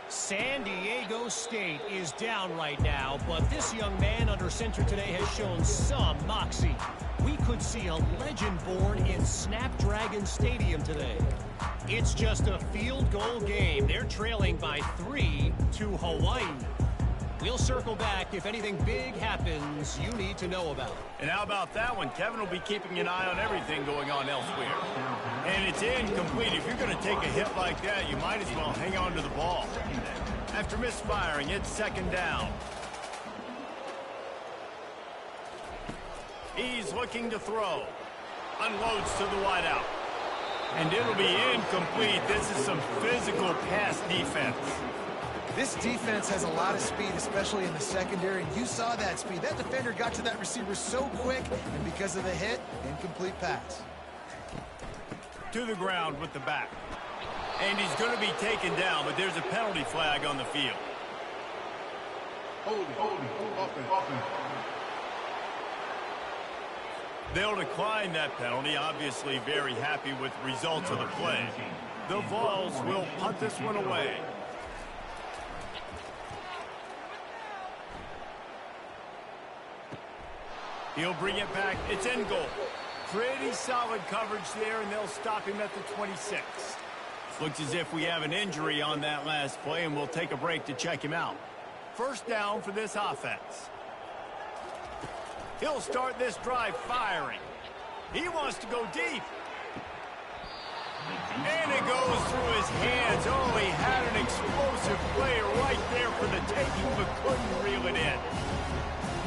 San Diego State is down right now, but this young man under center today has shown some moxie. We could see a legend born in Snapdragon Stadium today. It's just a field goal game. They're trailing by 3 to Hawaii. We'll circle back if anything big happens you need to know about. And how about that one? Kevin will be keeping an eye on everything going on elsewhere. And it's incomplete. If you're going to take a hit like that, you might as well hang on to the ball. After misfiring, it's second down. He's looking to throw. Unloads to the wideout. And it'll be incomplete. This is some physical pass defense. This defense has a lot of speed, especially in the secondary. You saw that speed. That defender got to that receiver so quick, and because of the hit, incomplete pass. To the ground with the back. And he's going to be taken down, but there's a penalty flag on the field. They'll decline that penalty, obviously very happy with results of the play. The Vols will punt this one away. He'll bring it back. It's in goal. Pretty solid coverage there, and they'll stop him at the 26. Looks as if we have an injury on that last play, and we'll take a break to check him out. First down for this offense. He'll start this drive firing. He wants to go deep. And it goes through his hands. Oh, he had an explosive play right there for the taking, but couldn't reel it in.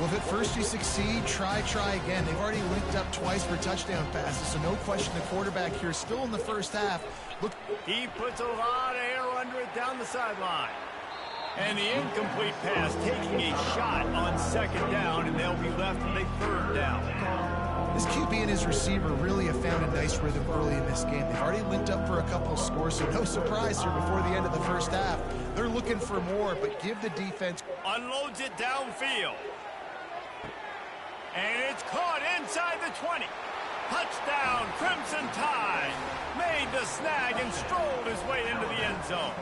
Well, if at first you succeed, try again. They've already linked up twice for touchdown passes, so no question the quarterback here still in the first half. Look, he puts a lot of air under it down the sideline. And the incomplete pass taking a shot on second down, and they'll be left with a third down. This QB and his receiver really have found a nice rhythm early in this game. They've already linked up for a couple of scores, so no surprise here before the end of the first half. They're looking for more, but give the defense. Unloads it downfield. And it's caught inside the 20. Touchdown, Crimson Tide. Made the snag and strolled his way into the end zone.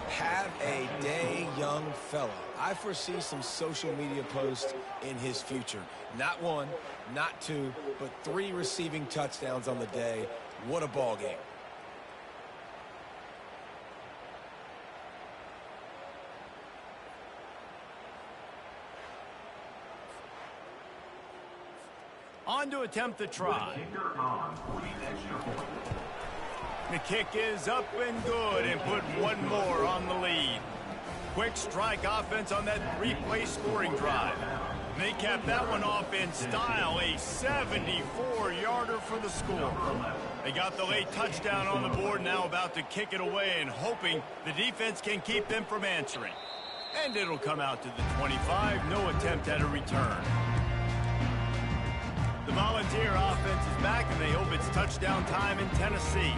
Have a day, young fella. I foresee some social media posts in his future. Not one, not two, but 3 receiving touchdowns on the day. What a ball game. On to attempt the try. The kick is up and good, and put one more on the lead. Quick strike offense on that 3-play scoring drive. They capped that one off in style, a 74-yarder for the score. They got the late touchdown on the board, now about to kick it away and hoping the defense can keep them from answering. And it'll come out to the 25, no attempt at a return. The Volunteer offense is back, and they hope it's touchdown time in Tennessee.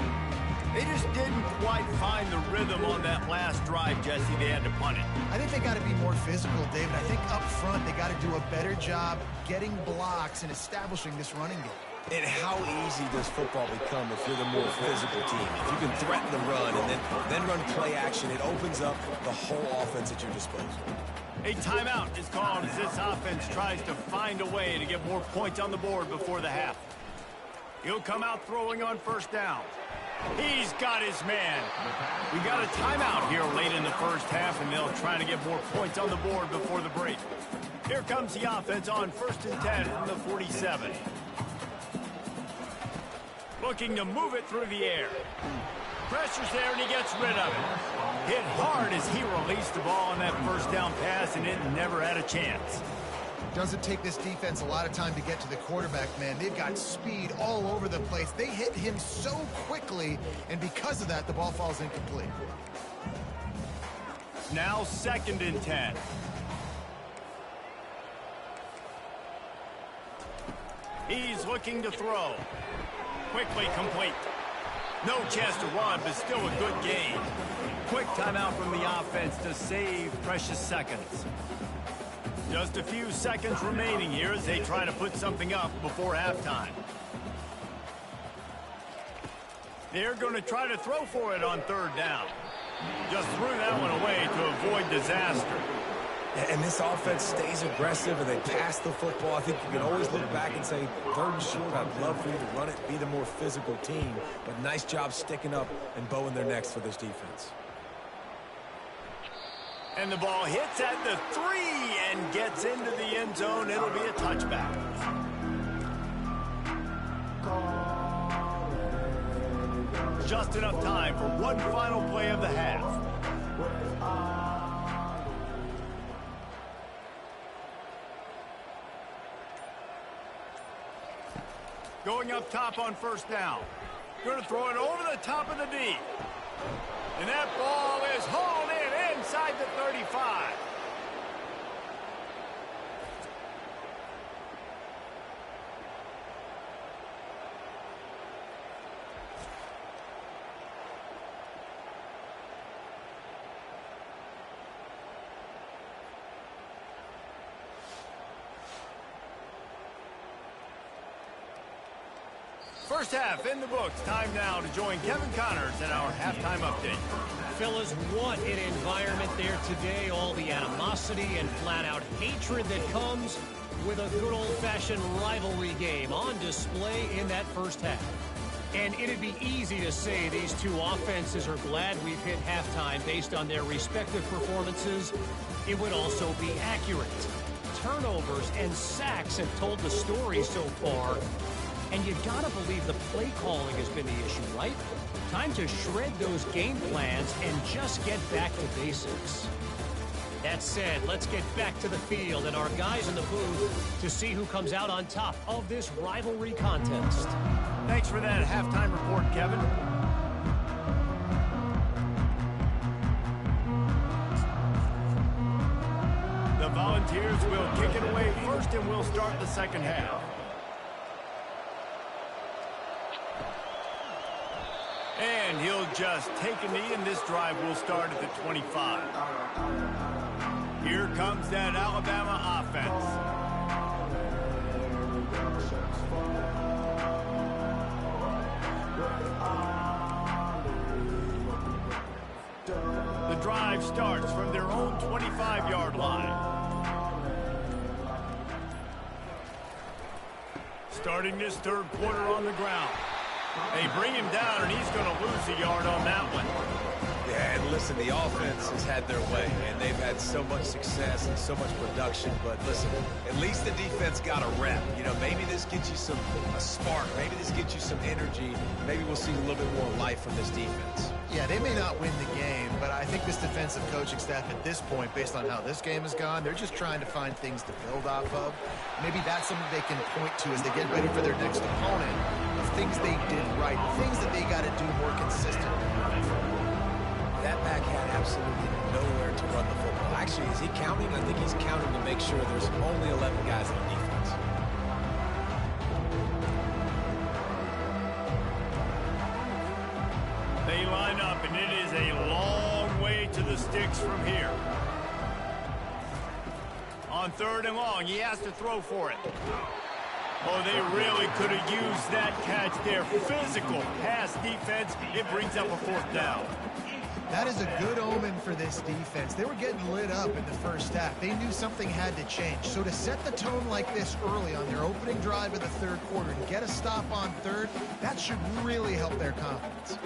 They just didn't quite find the rhythm on that last drive, Jesse. They had to punt it. I think they got to be more physical, David. I think up front they got to do a better job getting blocks and establishing this running game. And how easy does football become if you're the more physical team? If you can threaten the run and then run play action, it opens up the whole offense at your disposal. A timeout is called as this offense tries to find a way to get more points on the board before the half. He'll come out throwing on first down. He's got his man. We got a timeout here late in the first half, and they'll try to get more points on the board before the break. Here comes the offense on 1st and 10 from the 47. Looking to move it through the air. Pressure's there, and he gets rid of it. Hit hard as he released the ball on that first down pass, and it never had a chance. Doesn't take this defense a lot of time to get to the quarterback, man. They've got speed all over the place. They hit him so quickly, and because of that, the ball falls incomplete. Now 2nd and 10. He's looking to throw. Quickly complete. No chance to run, but still a good gain. Quick timeout from the offense to save precious seconds. Just a few seconds remaining here as they try to put something up before halftime. They're going to try to throw for it on third down. Just threw that one away to avoid disaster. And this offense stays aggressive and they pass the football. I think you can always look back and say, third and short, I'd love for you to run it, be the more physical team. But nice job sticking up and bowing their necks for this defense. And the ball hits at the 3 and gets into the end zone. It'll be a touchback. Just enough time for one final play of the half. Going up top on first down. Going to throw it over the top of the D. And that ball is hauled in inside the 35. First half in the books. Time now to join Kevin Connors in our halftime update. Fellas, what an environment there today. All the animosity and flat-out hatred that comes with a good old-fashioned rivalry game on display in that first half. And it'd be easy to say these two offenses are glad we've hit halftime based on their respective performances. It would also be accurate. Turnovers and sacks have told the story so far. And you gotta believe the play calling has been the issue, right? Time to shred those game plans and just get back to basics. That said, let's get back to the field and our guys in the booth to see who comes out on top of this rivalry contest. Thanks for that halftime report, Kevin. The Volunteers will kick it away first and we'll start the second half. And he'll just take a knee, and this drive will start at the 25. Here comes that Alabama offense. The drive starts from their own 25-yard line. Starting this third quarter on the ground. They bring him down, and he's going to lose a yard on that one. Yeah, and listen, the offense has had their way, and they've had so much success and so much production. But listen, at least the defense got a rep. You know, maybe this gets you a spark. Maybe this gets you some energy. Maybe we'll see a little bit more life from this defense. Yeah, they may not win the game, but I think this defensive coaching staff at this point, based on how this game has gone, they're just trying to find things to build off of. Maybe that's something they can point to as they get ready for their next opponent, of things they did right, things that they got to do more consistently. That back had absolutely nowhere to run the football. Actually, is he counting? I think he's counting to make sure there's only 11 guys on defense. They line up, and it is a long way to the sticks from here. On third and long, he has to throw for it. Oh, they really could have used that catch there. Physical pass defense. It brings up a fourth down. That is a good omen for this defense. They were getting lit up in the first half. They knew something had to change. So to set the tone like this early on their opening drive of the third quarter and get a stop on third, that should really help their confidence.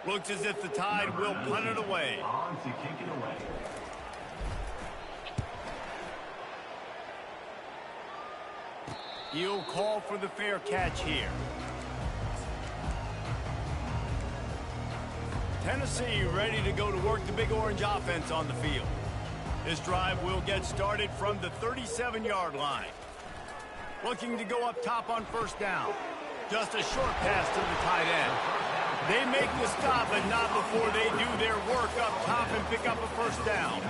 Looks as if the Tide will punt it away. On to kick it away. He'll call for the fair catch here. Tennessee ready to go to work the Big Orange offense on the field. This drive will get started from the 37-yard line. Looking to go up top on first down. Just a short pass to the tight end. They make the stop, but not before they do their work up top and pick up a first down.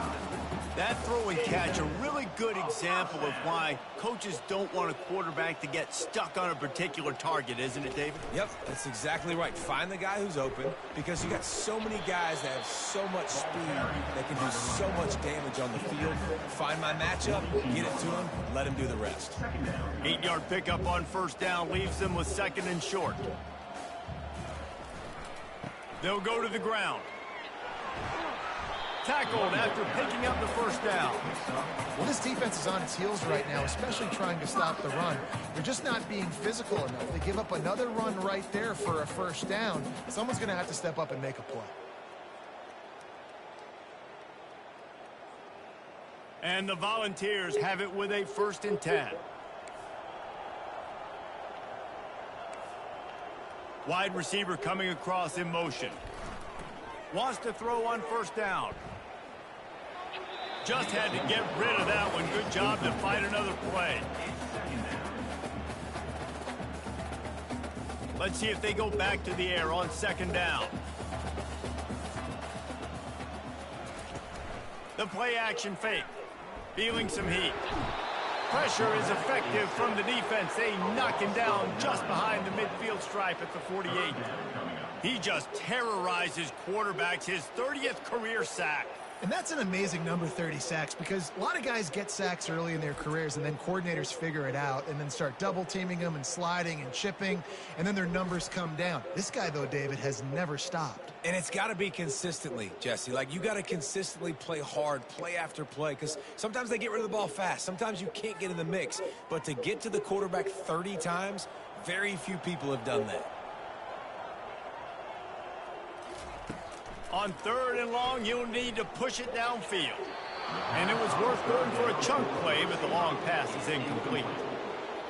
That throw and catch, a really good example of why coaches don't want a quarterback to get stuck on a particular target, isn't it, David? Yep, that's exactly right. Find the guy who's open, because you got so many guys that have so much speed that can do so much damage on the field. Find my matchup, get it to him, let him do the rest. 8-yard pickup on first down leaves them with second and short. They'll go to the ground. Tackled after picking up the first down. Well, this defense is on its heels right now, especially trying to stop the run. They're just not being physical enough. They give up another run right there for a first down. Someone's going to have to step up and make a play. And the Volunteers have it with a 1st and 10. Wide receiver coming across in motion. Wants to throw on first down. Just had to get rid of that one. Good job to find another play. Let's see if they go back to the air on second down. The play action fake. Feeling some heat. Pressure is effective from the defense. They knock him down just behind the midfield stripe at the 48. He just terrorizes quarterbacks, his 30th career sack. And that's an amazing number, 30 sacks, because a lot of guys get sacks early in their careers, and then coordinators figure it out and then start double-teaming them and sliding and chipping, and then their numbers come down. This guy, though, David, has never stopped. And it's got to be consistently, Jesse. Like, you got to consistently play hard, play after play, because sometimes they get rid of the ball fast. Sometimes you can't get in the mix. But to get to the quarterback 30 times, very few people have done that. On 3rd and long, you'll need to push it downfield. And it was worth going for a chunk play, but the long pass is incomplete.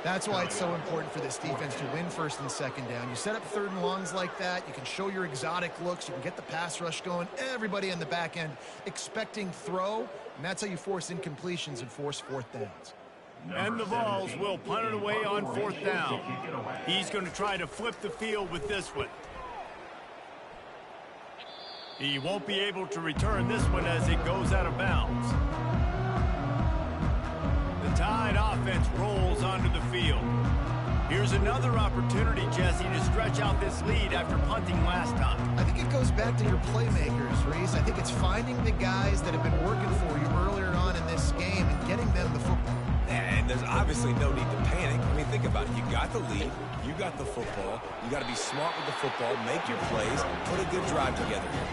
That's why it's so important for this defense to win 1st and 2nd down. You set up 3rd and longs like that, you can show your exotic looks, you can get the pass rush going, everybody on the back end expecting throw, and that's how you force incompletions and force 4th downs. And the Vols will punt it away on 4th down. He's going to try to flip the field with this one. He won't be able to return this one as it goes out of bounds. The Tide offense rolls onto the field. Here's another opportunity, Jesse, to stretch out this lead after punting last time. I think it goes back to your playmakers, Reese. I think it's finding the guys that have been working for you earlier on in this game and getting them the football. And there's obviously no need to panic. I mean, think about it. You got the lead. You got the football. You got to be smart with the football, make your plays, put a good drive together here.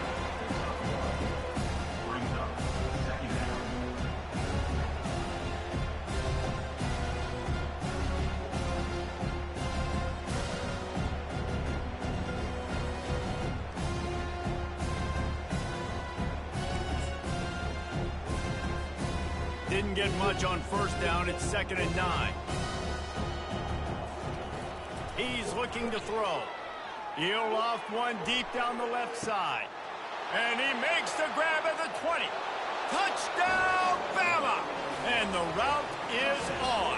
Didn't get much on first down. It's 2nd and 9. He's looking to throw. He'll off one deep down the left side. And he makes the grab at the 20. Touchdown, Bama! And the route is on.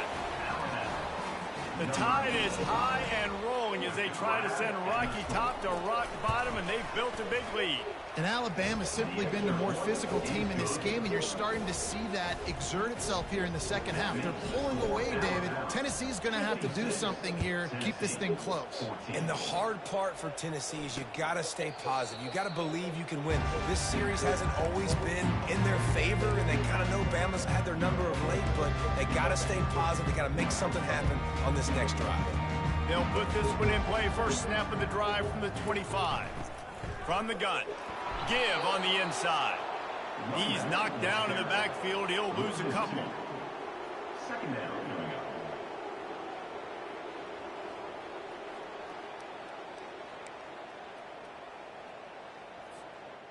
The Tide is high and rolling as they try to send Rocky Top to rock bottom, and they've built a big lead. And Alabama's simply been the more physical team in this game, and you're starting to see that exert itself here in the second half. They're pulling away, David. Tennessee's going to have to do something here, keep this thing close. And the hard part for Tennessee is you got to stay positive. You got to believe you can win. This series hasn't always been in their favor, and they kind of know Bama's had their number of late, but they got to stay positive. They got to make something happen on this next drive. They'll put this one in play. First snap of the drive from the 25. From the gun. Give on the inside. He's knocked down in the backfield. He'll lose a couple. 2nd down coming up.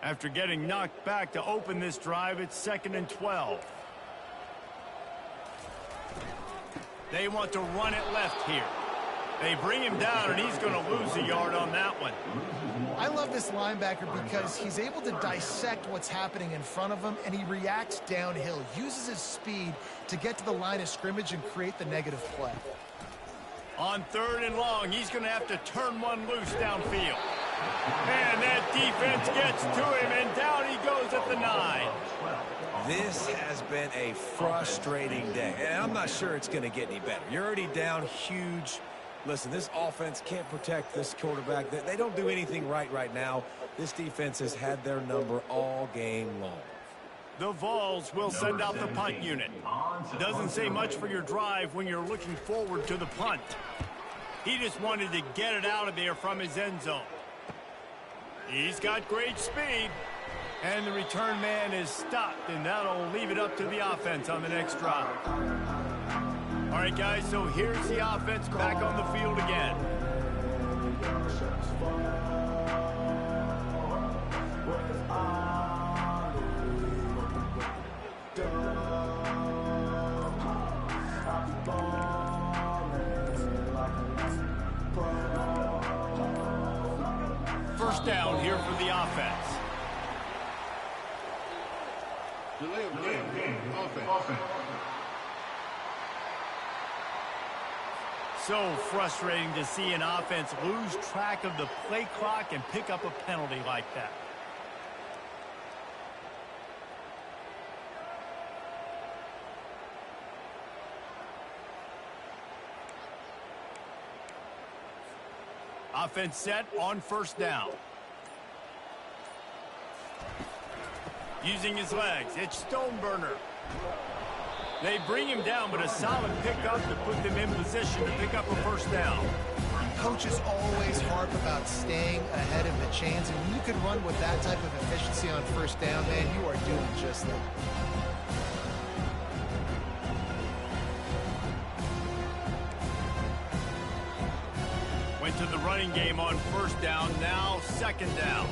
After getting knocked back to open this drive, it's 2nd and 12. They want to run it left here. They bring him down, and he's going to lose a yard on that one. I love this linebacker because he's able to dissect what's happening in front of him, and he reacts downhill, uses his speed to get to the line of scrimmage and create the negative play. On 3rd and long, he's going to have to turn one loose downfield. And that defense gets to him, and down he goes at the 9. This has been a frustrating day, and I'm not sure it's going to get any better. You're already down huge. Listen, this offense can't protect this quarterback. They don't do anything right now. This defense has had their number all game long. The Vols will send out the punt unit. Doesn't say much for your drive when you're looking forward to the punt. He just wanted to get it out of there from his end zone. He's got great speed. And the return man is stopped, and that'll leave it up to the offense on the next drive. All right, guys, so here's the offense back on the field again. First down here for the offense. Delay of game. Offense. So frustrating to see an offense lose track of the play clock and pick up a penalty like that. Offense set on first down. Using his legs, it's Stoneburner. They bring him down, but a solid pickup to put them in position to pick up a first down. Coaches always harp about staying ahead of the chains, and when you can run with that type of efficiency on first down, man, you are doing just that. Went to the running game on first down, now second down.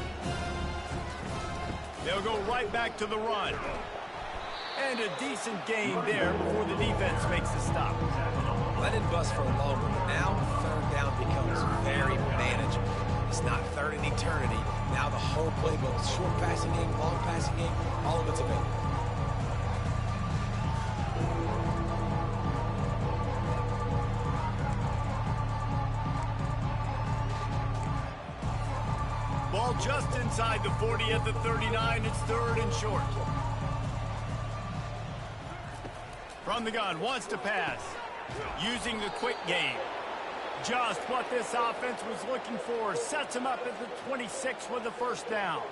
They'll go right back to the run. And a decent gain there before the defense makes the stop. Let it bust for a long one. Now third down becomes very manageable. It's not third in eternity. Now the whole playbook, short passing game, long passing game, all of it's available. Ball just inside the 40 at the 39. It's third and short. From the gun, wants to pass. Using the quick game. Just what this offense was looking for. Sets him up at the 26 with the first down.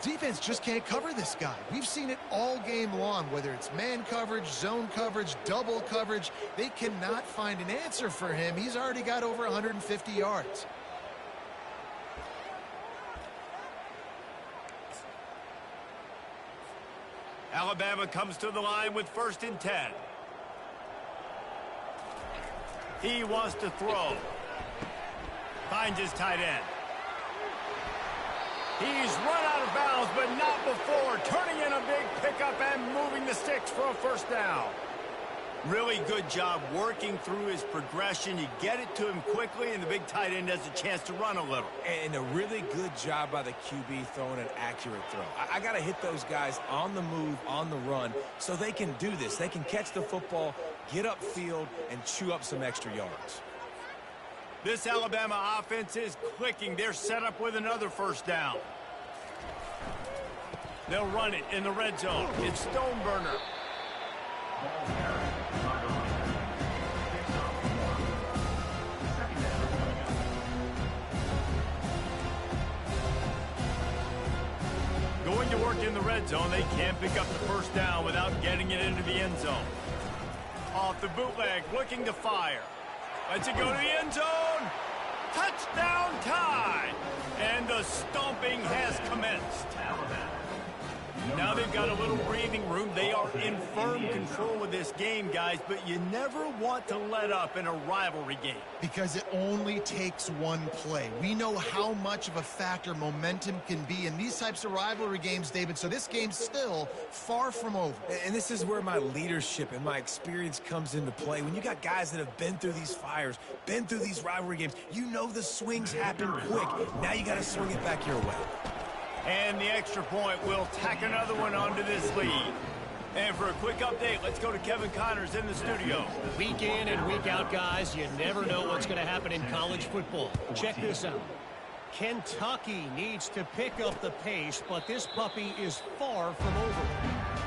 Defense just can't cover this guy. We've seen it all game long, whether it's man coverage, zone coverage, double coverage. They cannot find an answer for him. He's already got over 150 yards. Alabama comes to the line with first and 10. He wants to throw. Finds his tight end. He's run out of bounds, but not before. Turning in a big pickup and moving the sticks for a first down. Really good job working through his progression. You get it to him quickly, and the big tight end has a chance to run a little. And a really good job by the QB throwing an accurate throw. I got to hit those guys on the move, on the run, so they can do this. They can catch the football, get upfield, and chew up some extra yards. This Alabama offense is clicking. They're set up with another first down. They'll run it in the red zone. It's Stoneburner. Going to work in the red zone. They can't pick up the first down without getting it into the end zone. Off the bootleg, looking to fire. Lets it go to the end zone. Touchdown tie. And the stomping has commenced. Now they've got a little breathing room. They are in firm control of this game, guys, but you never want to let up in a rivalry game. Because it only takes one play. We know how much of a factor momentum can be in these types of rivalry games, David, so this game's still far from over. And this is where my leadership and my experience comes into play. When you got guys that have been through these fires, been through these rivalry games, you know the swings happen quick. Now you got to swing it back your way. And the extra point will tack another one onto this lead. And for a quick update, let's go to Kevin Connors in the studio. Week in and week out, guys, you never know what's going to happen in college football. Check this out. Kentucky needs to pick up the pace, but this puppy is far from over.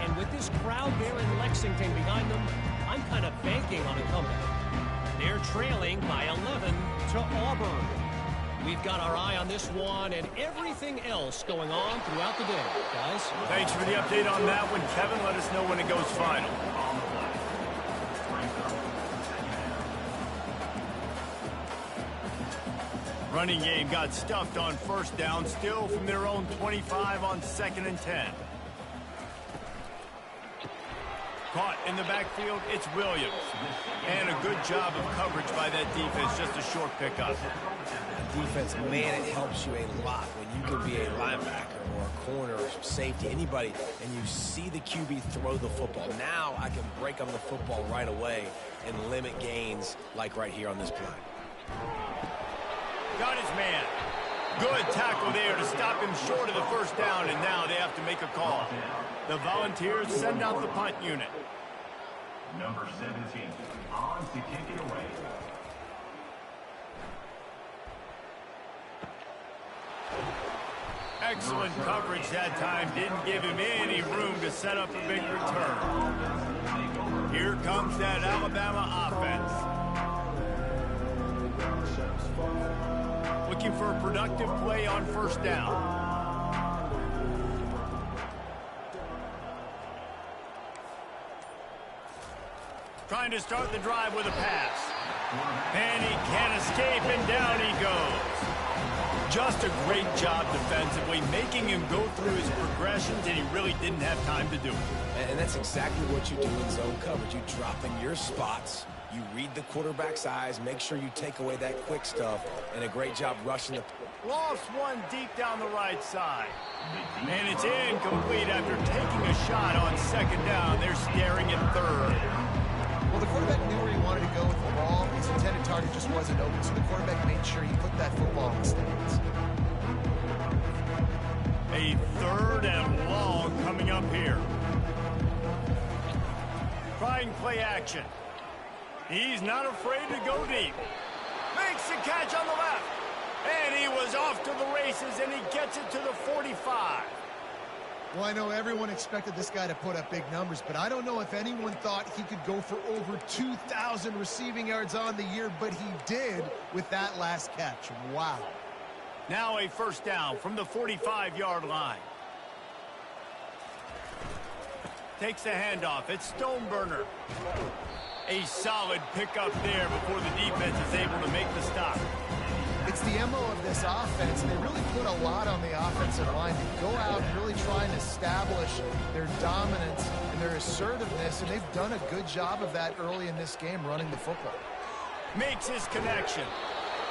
And with this crowd there in Lexington behind them, I'm kind of banking on a comeback. They're trailing by 11 to Auburn. We've got our eye on this one and everything else going on throughout the day, guys. Thanks for the update on that one, Kevin. Let us know when it goes final. Running game got stuffed on first down, still from their own 25 on 2nd and 10. Caught in the backfield, it's Williams. And a good job of coverage by that defense, just a short pickup. Defense, man, it helps you a lot when you can be a linebacker or a corner or safety, anybody, and you see the QB throw the football. Now I can break on the football right away and limit gains like right here on this play. Got his man. Good tackle there to stop him short of the first down, and now they have to make a call. The Volunteers send out the punt unit. Number 17, on to kick it away. Excellent coverage that time. Didn't give him any room to set up a big return. Here comes that Alabama offense. Looking for a productive play on first down. Trying to start the drive with a pass. And he can't escape, and down he goes. Just a great job defensively, making him go through his progressions, and he really didn't have time to do it. And that's exactly what you do in zone coverage. You drop in your spots, you read the quarterback's eyes, make sure you take away that quick stuff, and a great job rushing the... Lost one deep down the right side. And it's incomplete after taking a shot on second down. They're staring at third. Well, the quarterback knew where he wanted to go with the ball. His intended target just wasn't open, so the quarterback made sure he put that football in the stands. A 3rd and long coming up here. Trying play action. He's not afraid to go deep. Makes the catch on the left. And he was off to the races, and he gets it to the 45. Well, I know everyone expected this guy to put up big numbers, but I don't know if anyone thought he could go for over 2,000 receiving yards on the year, but he did with that last catch. Wow. Now a first down from the 45-yard line. Takes the handoff. It's Stoneburner. A solid pickup there before the defense is able to make the stop. It's the MO of this offense. They really put a lot on the offensive line to go out and really try and establish their dominance and their assertiveness, and they've done a good job of that early in this game running the football. Makes his connection.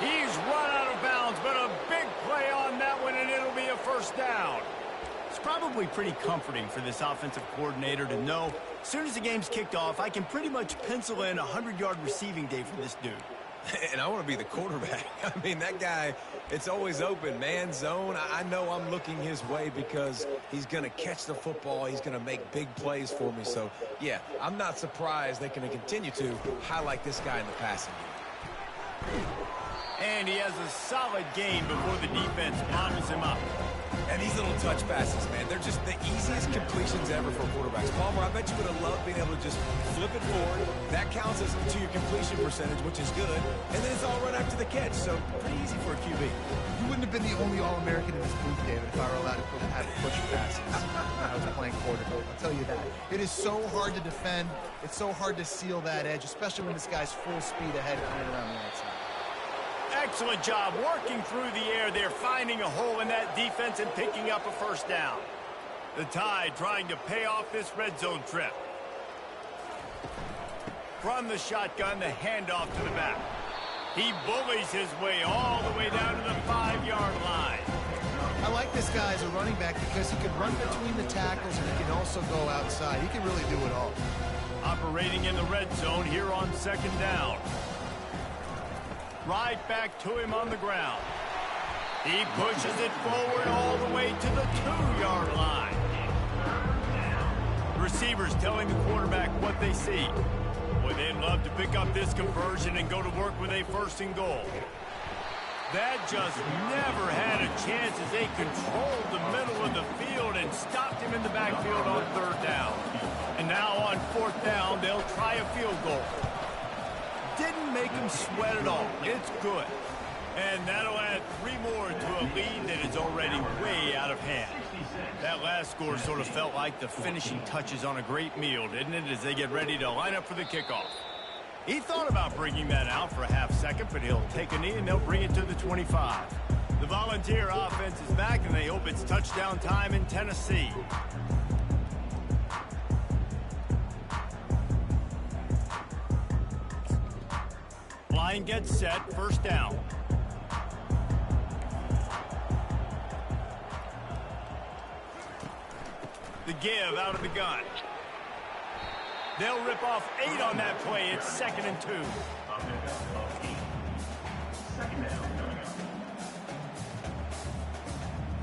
He's run out of bounds, but a big play on that one, and it'll be a first down. It's probably pretty comforting for this offensive coordinator to know as soon as the game's kicked off, I can pretty much pencil in a 100-yard receiving day for this dude. And I want to be the quarterback. I mean, that guy, it's always open, man, zone. I know I'm looking his way because he's going to catch the football. He's going to make big plays for me. So, yeah, I'm not surprised they're going to continue to highlight this guy in the passing game. And he has a solid gain before the defense bottoms him up. And these little touch passes, man, they're just the easiest completions ever for quarterbacks. Palmer, I bet you would have loved being able to just flip it forward. That counts as to your completion percentage, which is good. And then it's all run after the catch, so pretty easy for a QB. You wouldn't have been the only All-American in this booth, David, if I were allowed to have push passes when I was playing quarterback. I'll tell you that. It is so hard to defend. It's so hard to seal that edge, especially when this guy's full speed ahead coming around the outside. Excellent job working through the air there, finding a hole in that defense and picking up a first down. The Tide trying to pay off this red zone trip. From the shotgun, the handoff to the back. He bullies his way all the way down to the 5-yard line. I like this guy as a running back because he can run between the tackles and he can also go outside. He can really do it all. Operating in the red zone here on second down. Right back to him on the ground. He pushes it forward all the way to the 2-yard line. Receivers telling the quarterback what they see. Boy, they'd love to pick up this conversion and go to work with a 1st and goal. That just never had a chance as they controlled the middle of the field and stopped him in the backfield on third down. And now on fourth down, they'll try a field goal. Didn't make him sweat at all. It's good. And that'll add 3 more to a lead that is already way out of hand. That last score sort of felt like the finishing touches on a great meal, didn't it, as they get ready to line up for the kickoff. He thought about bringing that out for a half second, but he'll take a knee and they'll bring it to the 25. The Volunteer offense is back, and they hope it's touchdown time in Tennessee. Line gets set, first down. The give out of the gun. They'll rip off 8 on that play. It's 2nd and 2.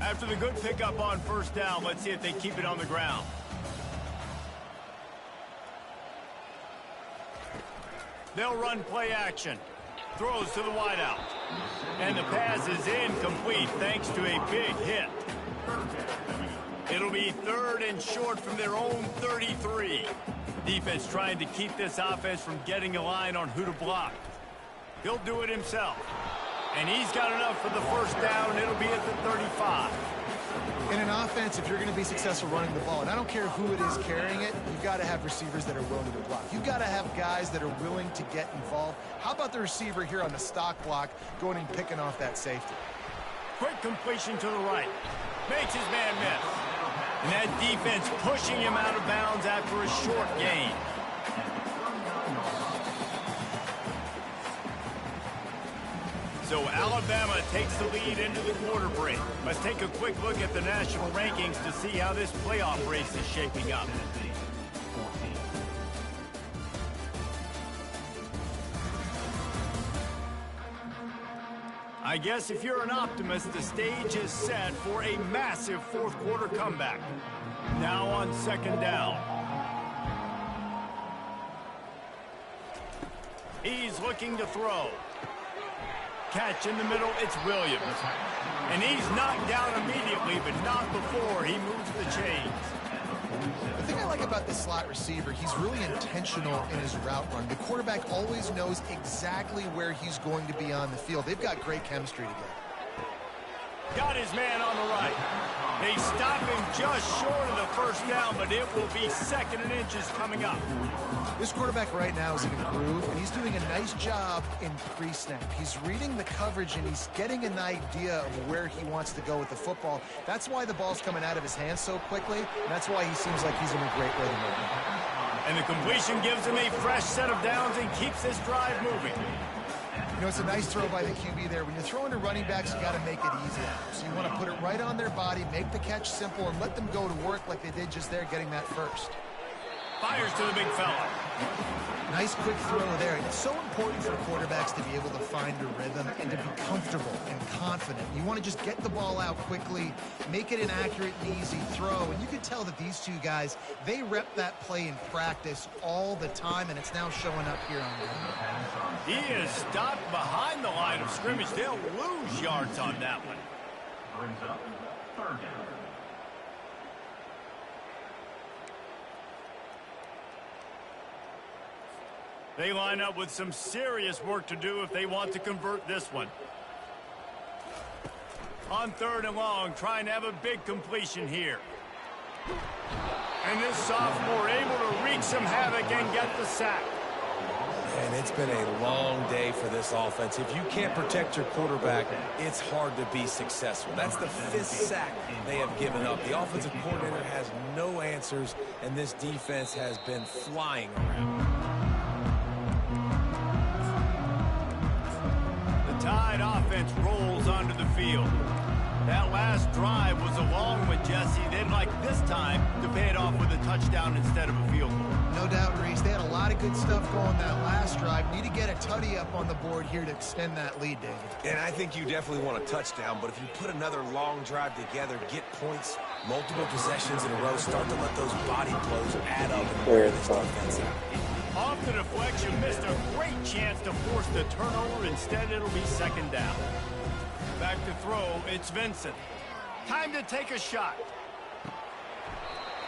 After the good pickup on first down, let's see if they keep it on the ground. They'll run play action. Throws to the wideout. And the pass is incomplete thanks to a big hit. It'll be 3rd and short from their own 33. Defense trying to keep this offense from getting a line on who to block. He'll do it himself. And he's got enough for the first down. It'll be at the 35. In an offense, if you're going to be successful running the ball, and I don't care who it is carrying it, you've got to have receivers that are willing to block. You've got to have guys that are willing to get involved. How about the receiver here on the stock block going and picking off that safety? Quick completion to the right. Makes his man miss. And that defense pushing him out of bounds after a short gain. So Alabama takes the lead into the quarter break. Let's take a quick look at the national rankings to see how this playoff race is shaping up. I guess if you're an optimist, the stage is set for a massive fourth quarter comeback. Now on 2nd down. He's looking to throw. Catch in the middle, it's Williams. And he's knocked down immediately, but not before he moves the chains. The thing I like about this slot receiver, he's really intentional in his route run. The quarterback always knows exactly where he's going to be on the field. They've got great chemistry together. Got his man on the right. They stop him just short of the first down, but it will be 2nd and inches coming up. This quarterback right now is in a groove, and he's doing a nice job in pre-snap. He's reading the coverage, and he's getting an idea of where he wants to go with the football. That's why the ball's coming out of his hands so quickly, and that's why he seems like he's in a great rhythm right now. And the completion gives him a fresh set of downs and keeps this drive moving. You know, it's a nice throw by the QB there. When you're throwing to running backs, you got to make it easy. So you want to put it right on their body, make the catch simple, and let them go to work like they did just there, getting that first. Fires to the big fella. Nice quick throw there. It's so important for quarterbacks to be able to find a rhythm and to be comfortable and confident. You want to just get the ball out quickly, make it an accurate and easy throw. And you can tell that these two guys, they rep that play in practice all the time, and it's now showing up here on game. He is stopped behind the line of scrimmage. They'll lose yards on that one. Brings up 3rd down. They line up with some serious work to do if they want to convert this one. On 3rd and long, trying to have a big completion here. And this sophomore able to wreak some havoc and get the sack. And it's been a long day for this offense. If you can't protect your quarterback, it's hard to be successful. That's the 5th sack they have given up. The offensive coordinator has no answers, and this defense has been flying around. The Tide offense rolls onto the field. That last drive was a long one, Jesse. They'd like this time to pay it off with a touchdown instead of a field goal. No doubt, Reese. They had a lot of good stuff going that last drive. Need to get a tutty up on the board here to extend that lead, David. And I think you definitely want a touchdown, but if you put another long drive together, get points, multiple possessions in a row, start to let those body blows add up and wear this defense out. Off the deflection, missed a great chance to force the turnover. Instead, it'll be 2nd down. Back to throw, it's Vincent. Time to take a shot.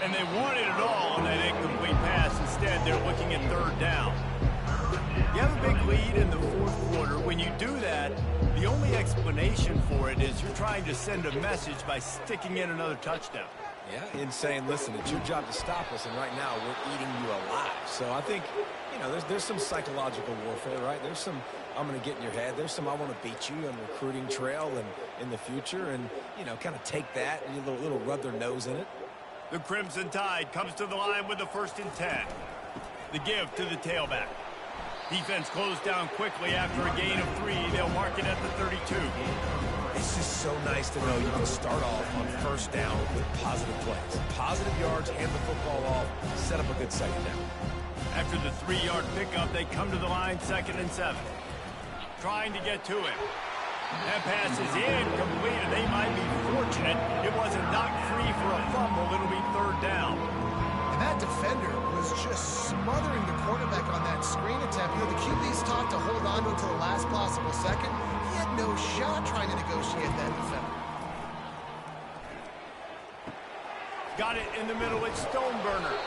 And they wanted it all on that incomplete pass. Instead, they're looking at third down. You have a big lead in the fourth quarter. When you do that, the only explanation for it is you're trying to send a message by sticking in another touchdown. Yeah, in saying, listen, it's your job to stop us, and right now we're eating you alive. So I think, you know, there's some psychological warfare, right? There's some, I'm going to get in your head. There's some, I want to beat you on the recruiting trail and in the future, and, you know, kind of take that and a little rub their nose in it. The Crimson Tide comes to the line with the 1st and 10. The give to the tailback. Defense closed down quickly after a gain of 3. They'll mark it at the 32. It's just so nice to know you can start off on first down with positive plays. Positive yards, hand the football off, set up a good second down. After the 3-yard pickup, they come to the line 2nd and 7. Trying to get to him. That pass is incomplete, and they might be fortunate it wasn't knocked free for a fumble. It'll be 3rd down. And that defender was just smothering the quarterback on that screen attempt. You know, the QB's taught to hold on to it to the last possible second. He had no shot trying to negotiate that defender. Got it in the middle. It's Stoneburner.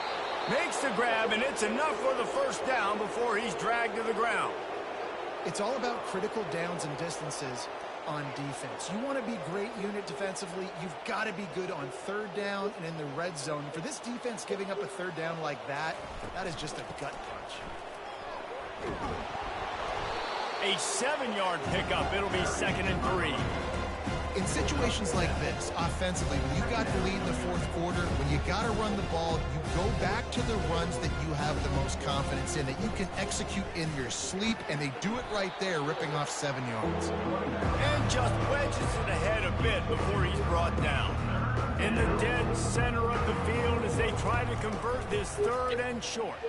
Makes the grab, and it's enough for the 1st down before he's dragged to the ground. It's all about critical downs and distances on defense. You want to be great unit defensively, you've got to be good on 3rd down and in the red zone. For this defense giving up a 3rd down like that, that is just a gut punch. A 7-yard pickup. It'll be 2nd and 3. In situations like this, offensively, when you got the lead in the fourth quarter, when you got to run the ball, you go back to the runs that you have the most confidence in, that you can execute in your sleep, and they do it right there, ripping off 7 yards. And just wedges it ahead a bit before he's brought down. In the dead center of the field as they try to convert this 3rd and short.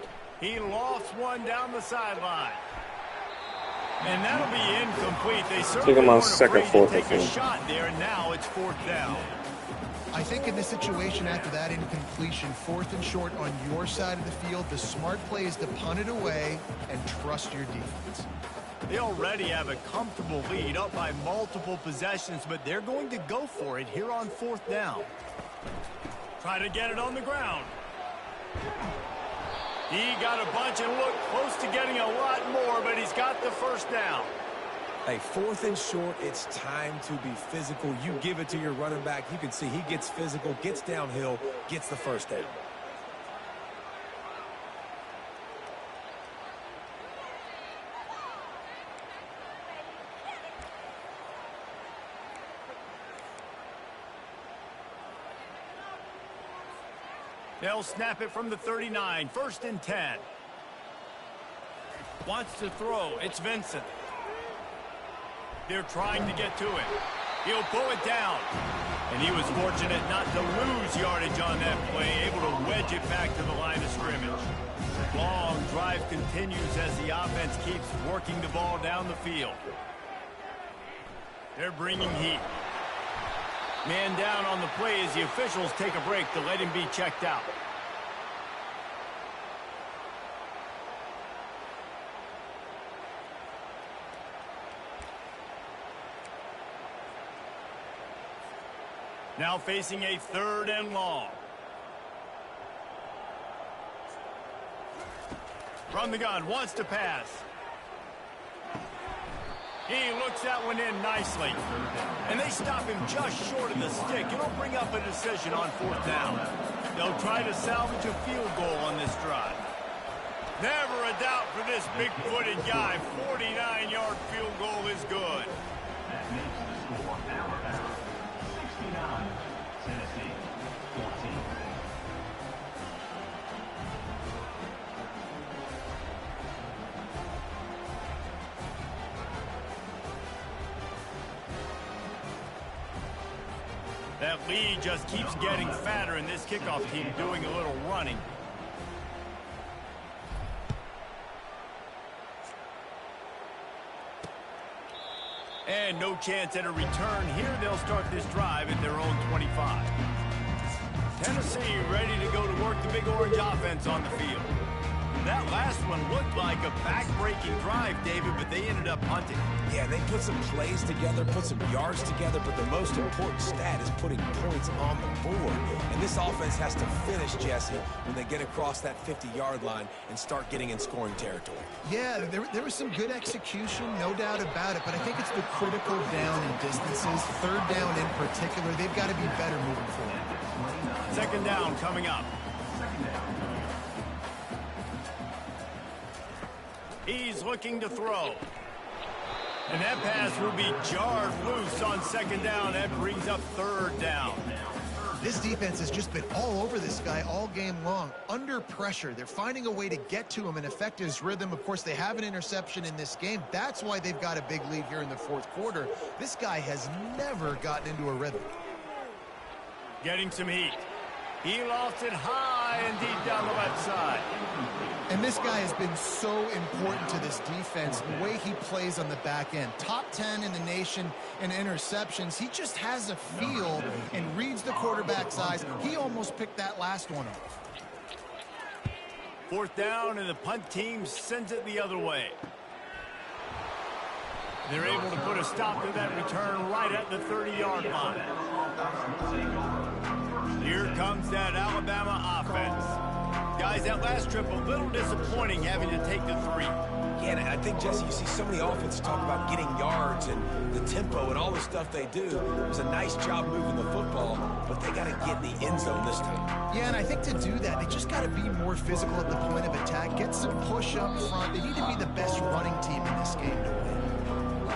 He lofts one down the sideline. And that'll be incomplete. They certainly weren't afraid to take a shot there, and now it's 4th down. I think in this situation after that incompletion, 4th and short on your side of the field, the smart play is to punt it away and trust your defense. They already have a comfortable lead up by multiple possessions, but they're going to go for it here on 4th down. Try to get it on the ground. He got a bunch and looked close to getting a lot more, but he's got the 1st down. Hey, 4th and short, it's time to be physical. You give it to your running back. You can see he gets physical, gets downhill, gets the 1st down. They'll snap it from the 39. 1st and 10. Wants to throw. It's Vincent. They're trying to get to him. He'll pull it down. And he was fortunate not to lose yardage on that play, able to wedge it back to the line of scrimmage. Long drive continues as the offense keeps working the ball down the field. They're bringing heat. Man down on the play as the officials take a break to let him be checked out. Now facing a 3rd and long. From the gun, wants to pass. He looks that one in nicely. And they stop him just short of the stick. It'll bring up a decision on 4th down. They'll try to salvage a field goal on this drive. Never a doubt for this big-footed guy. 49-yard field goal is good. That makes the score Alabama 69, Tennessee 14. That lead just keeps getting fatter, and this kickoff team doing a little running. And no chance at a return here. They'll start this drive at their own 25. Tennessee ready to go to work the Big Orange offense on the field. That last one looked like a back-breaking drive, David, but they ended up punting. Yeah, they put some plays together, put some yards together, but the most important stat is putting points on the board. And this offense has to finish, Jesse, when they get across that 50-yard line and start getting in scoring territory. Yeah, there was some good execution, no doubt about it, but I think it's the critical down and distances, third down in particular. They've got to be better moving forward. Second down coming up. He's looking to throw. And that pass will be jarred loose on second down. That brings up third down. This defense has just been all over this guy all game long. Under pressure, they're finding a way to get to him and affect his rhythm. Of course, they have an interception in this game. That's why they've got a big lead here in the fourth quarter. This guy has never gotten into a rhythm. Getting some heat. He lost it high and deep down the left side. And this guy has been so important to this defense, the way he plays on the back end. Top 10 in the nation in interceptions. He just has a feel and reads the quarterback's eyes. He almost picked that last one off. Fourth down, and the punt team sends it the other way. They're able to put a stop to that return right at the 30-yard line. Here comes that Alabama offense. Guys, that last trip a little disappointing having to take the 3. Yeah, and I think, Jesse, you see so many offenses talk about getting yards and the tempo and all the stuff they do. It was a nice job moving the football, but they got to get in the end zone this time. Yeah, and I think to do that, they just got to be more physical at the point of attack, get some push up front. They need to be the best running team in this game to win.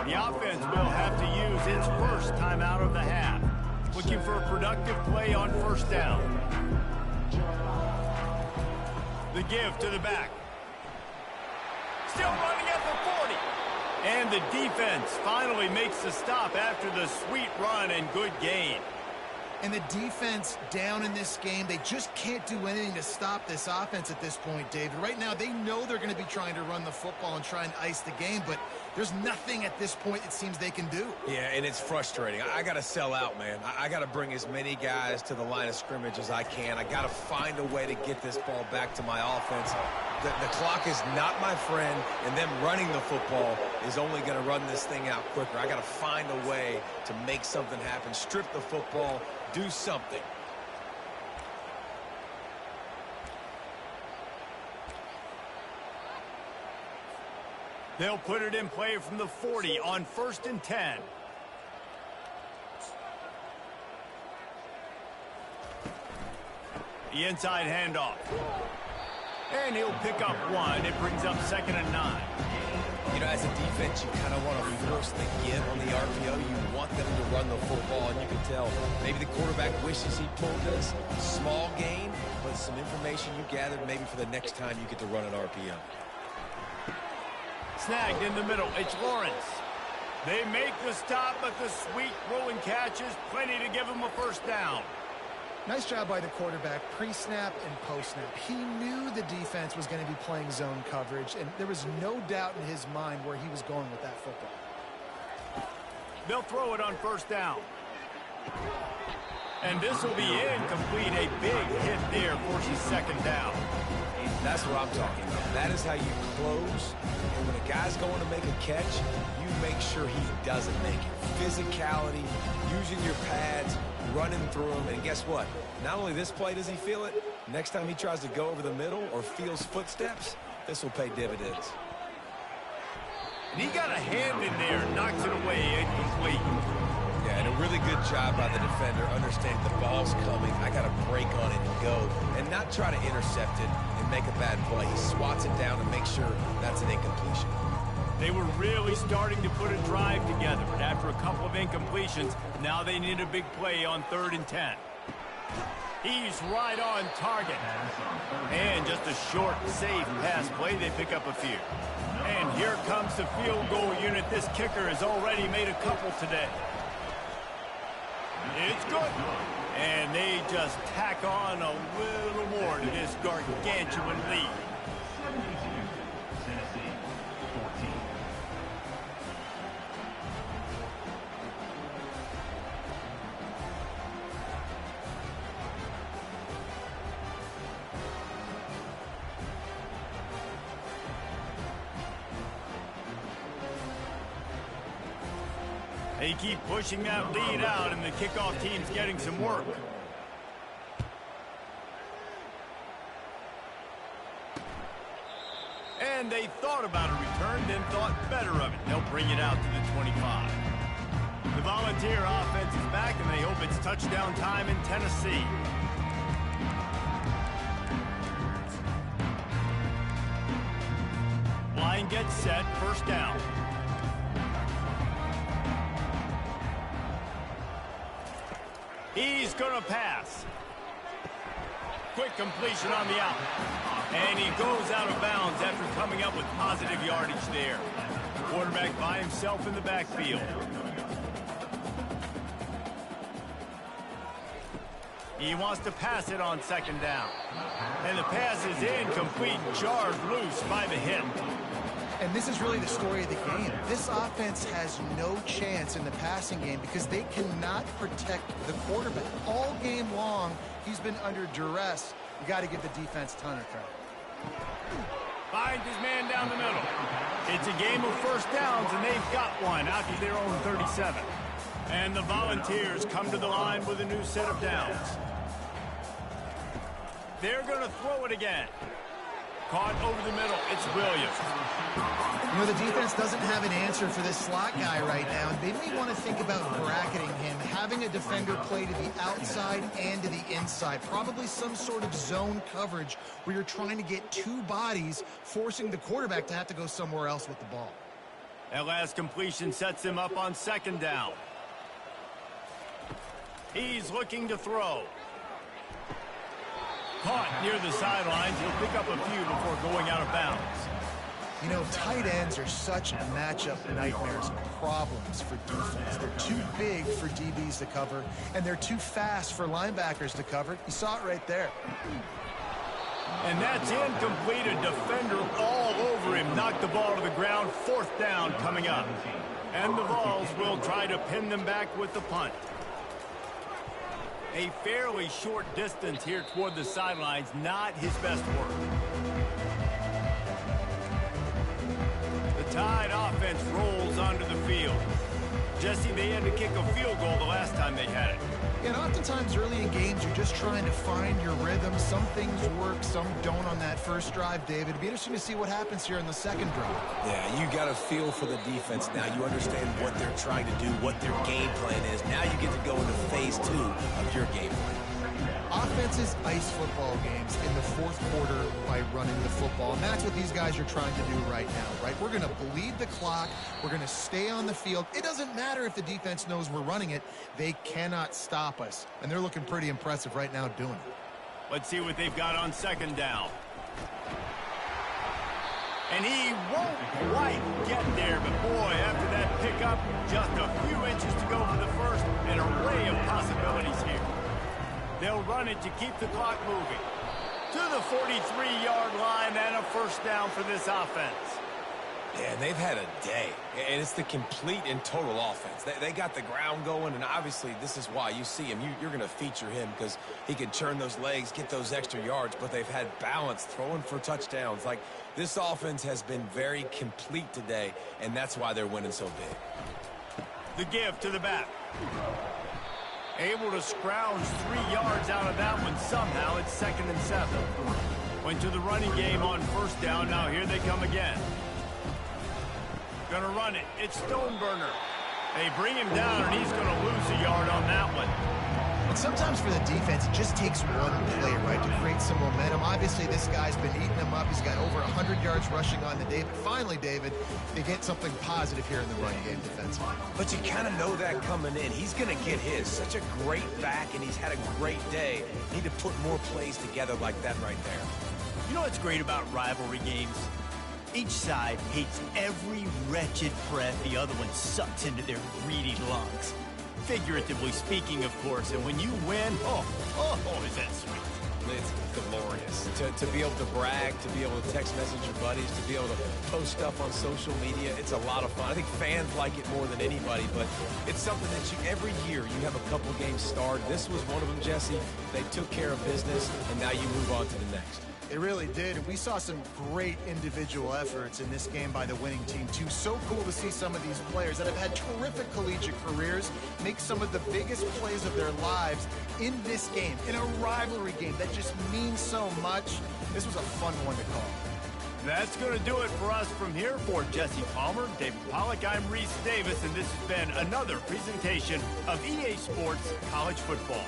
The offense will have to use its first timeout of the half. Looking for a productive play on first down. The give to the back. Still running at the 40. And the defense finally makes the stop after the sweet run and good gain. And the defense down in this game, they just can't do anything to stop this offense at this point, David. Right now, they know they're going to be trying to run the football and try and ice the game, but there's nothing at this point it seems they can do. Yeah, and it's frustrating. I got to sell out, man. I got to bring as many guys to the line of scrimmage as I can. I got to find a way to get this ball back to my offense. The clock is not my friend, and them running the football is only going to run this thing out quicker. I got to find a way to make something happen, strip the football, do something. They'll put it in play from the 40 on 1st and 10. The inside handoff. And he'll pick up 1. It brings up 2nd and 9. You know, as a defense, you kind of want to force the give on the RPO. You want them to run the football, and you can tell maybe the quarterback wishes he pulled this. Small gain, but some information you gathered maybe for the next time you get to run an RPO. Snagged in the middle. It's Lawrence. They make the stop, but the sweet rolling catch is plenty to give him a first down. Nice job by the quarterback, pre-snap and post-snap. He knew the defense was going to be playing zone coverage, and there was no doubt in his mind where he was going with that football. They'll throw it on first down. And this will be incomplete. A big hit there forces 2nd down. That's what I'm talking about. That is how you close. And when a guy's going to make a catch, you make sure he doesn't make it. Physicality, using your pads, running through him, and guess what? Not only this play does he feel it, next time he tries to go over the middle or feels footsteps, this will pay dividends. And he got a hand in there, knocks it away, incomplete. Yeah, and a really good job by the defender, understanding the ball's coming, I got to break on it and go, and not try to intercept it and make a bad play. He swats it down and makes sure that's an incompletion. They were really starting to put a drive together, but after a couple of incompletions, now they need a big play on 3rd and 10. He's right on target. And just a short, safe pass play. They pick up a few. And here comes the field goal unit. This kicker has already made a couple today. It's good. And they just tack on a little more to this gargantuan lead. They keep pushing that lead out, and the kickoff team's getting some work. And they thought about a return, then thought better of it. They'll bring it out to the 25. The Volunteer offense is back, and they hope it's touchdown time in Tennessee. Line gets set, first down. He's going to pass. Quick completion on the out. And he goes out of bounds after coming up with positive yardage there. Quarterback by himself in the backfield. He wants to pass it on second down. And the pass is incomplete, jarred loose by the hit. And this is really the story of the game. This offense has no chance in the passing game because they cannot protect the quarterback. All game long, he's been under duress. You got to give the defense a ton of credit. Finds his man down the middle. It's a game of first downs, and they've got one out to their own 37. And the Volunteers come to the line with a new set of downs. They're going to throw it again. Caught over the middle. It's Williams. You know, the defense doesn't have an answer for this slot guy right now. They may want to think about bracketing him, having a defender play to the outside and to the inside. Probably some sort of zone coverage where you're trying to get two bodies, forcing the quarterback to have to go somewhere else with the ball. That last completion sets him up on second down. He's looking to throw. Caught near the sidelines. He'll pick up a few before going out of bounds. You know, tight ends are such matchup nightmares, problems for defense. They're too big for DBs to cover, and they're too fast for linebackers to cover. You saw it right there. And that's incomplete. A defender all over him. Knocked the ball to the ground. Fourth down coming up. And the Vols will try to pin them back with the punt. A fairly short distance here toward the sidelines. Not his best work. The Tide offense rolls onto the field. Jesse, they had to kick a field goal the last time they had it. And oftentimes early in games, you're just trying to find your rhythm. Some things work, some don't on that first drive, David. It'd be interesting to see what happens here in the second drive. Yeah, you got a feel for the defense now. You understand what they're trying to do, what their game plan is. Now you get to go into phase 2 of your game plan. Offenses ice football games in the fourth quarter by running the football. And that's what these guys are trying to do right now, right? We're going to bleed the clock. We're going to stay on the field. It doesn't matter if the defense knows we're running it. They cannot stop us. And they're looking pretty impressive right now doing it. Let's see what they've got on second down. And he won't quite get there, but boy, after that pickup, just a few inches to go for the first, and an array of possibilities here. They'll run it to keep the clock moving. To the 43-yard line and a first down for this offense. Yeah, they've had a day, and it's the complete and total offense. They got the ground going, and obviously this is why you see him. You're going to feature him because he can churn those legs, get those extra yards, but they've had balance, throwing for touchdowns. Like, this offense has been very complete today, and that's why they're winning so big. The give to the back. Able to scrounge 3 yards out of that one somehow. It's 2nd and 7. Went to the running game on first down. Now here they come again. Gonna run it. It's Stoneburner. They bring him down, and he's gonna lose a yard on that one. And sometimes for the defense, it just takes one play, right, to create some momentum. Obviously, this guy's been eating them up. He's got over 100 yards rushing on the day. But finally, David, they get something positive here in the running game defensively. But you kind of know that coming in. He's going to get his. Such a great back, and he's had a great day. Need to put more plays together like that right there. You know what's great about rivalry games? Each side hates every wretched breath the other one sucks into their greedy lungs. Figuratively speaking, of course, and when you win, oh, is that sweet. It's glorious. To be able to brag, to be able to text message your buddies, to be able to post stuff on social media, it's a lot of fun. I think fans like it more than anybody, but it's something that every year you have a couple games starred. This was one of them, Jesse. They took care of business, and now you move on to the next. They really did. And we saw some great individual efforts in this game by the winning team, too. So cool to see some of these players that have had terrific collegiate careers make some of the biggest plays of their lives in this game, in a rivalry game that just means so much. This was a fun one to call. That's going to do it for us from here. For Jesse Palmer, David Pollack, I'm Reese Davis, and this has been another presentation of EA Sports College Football.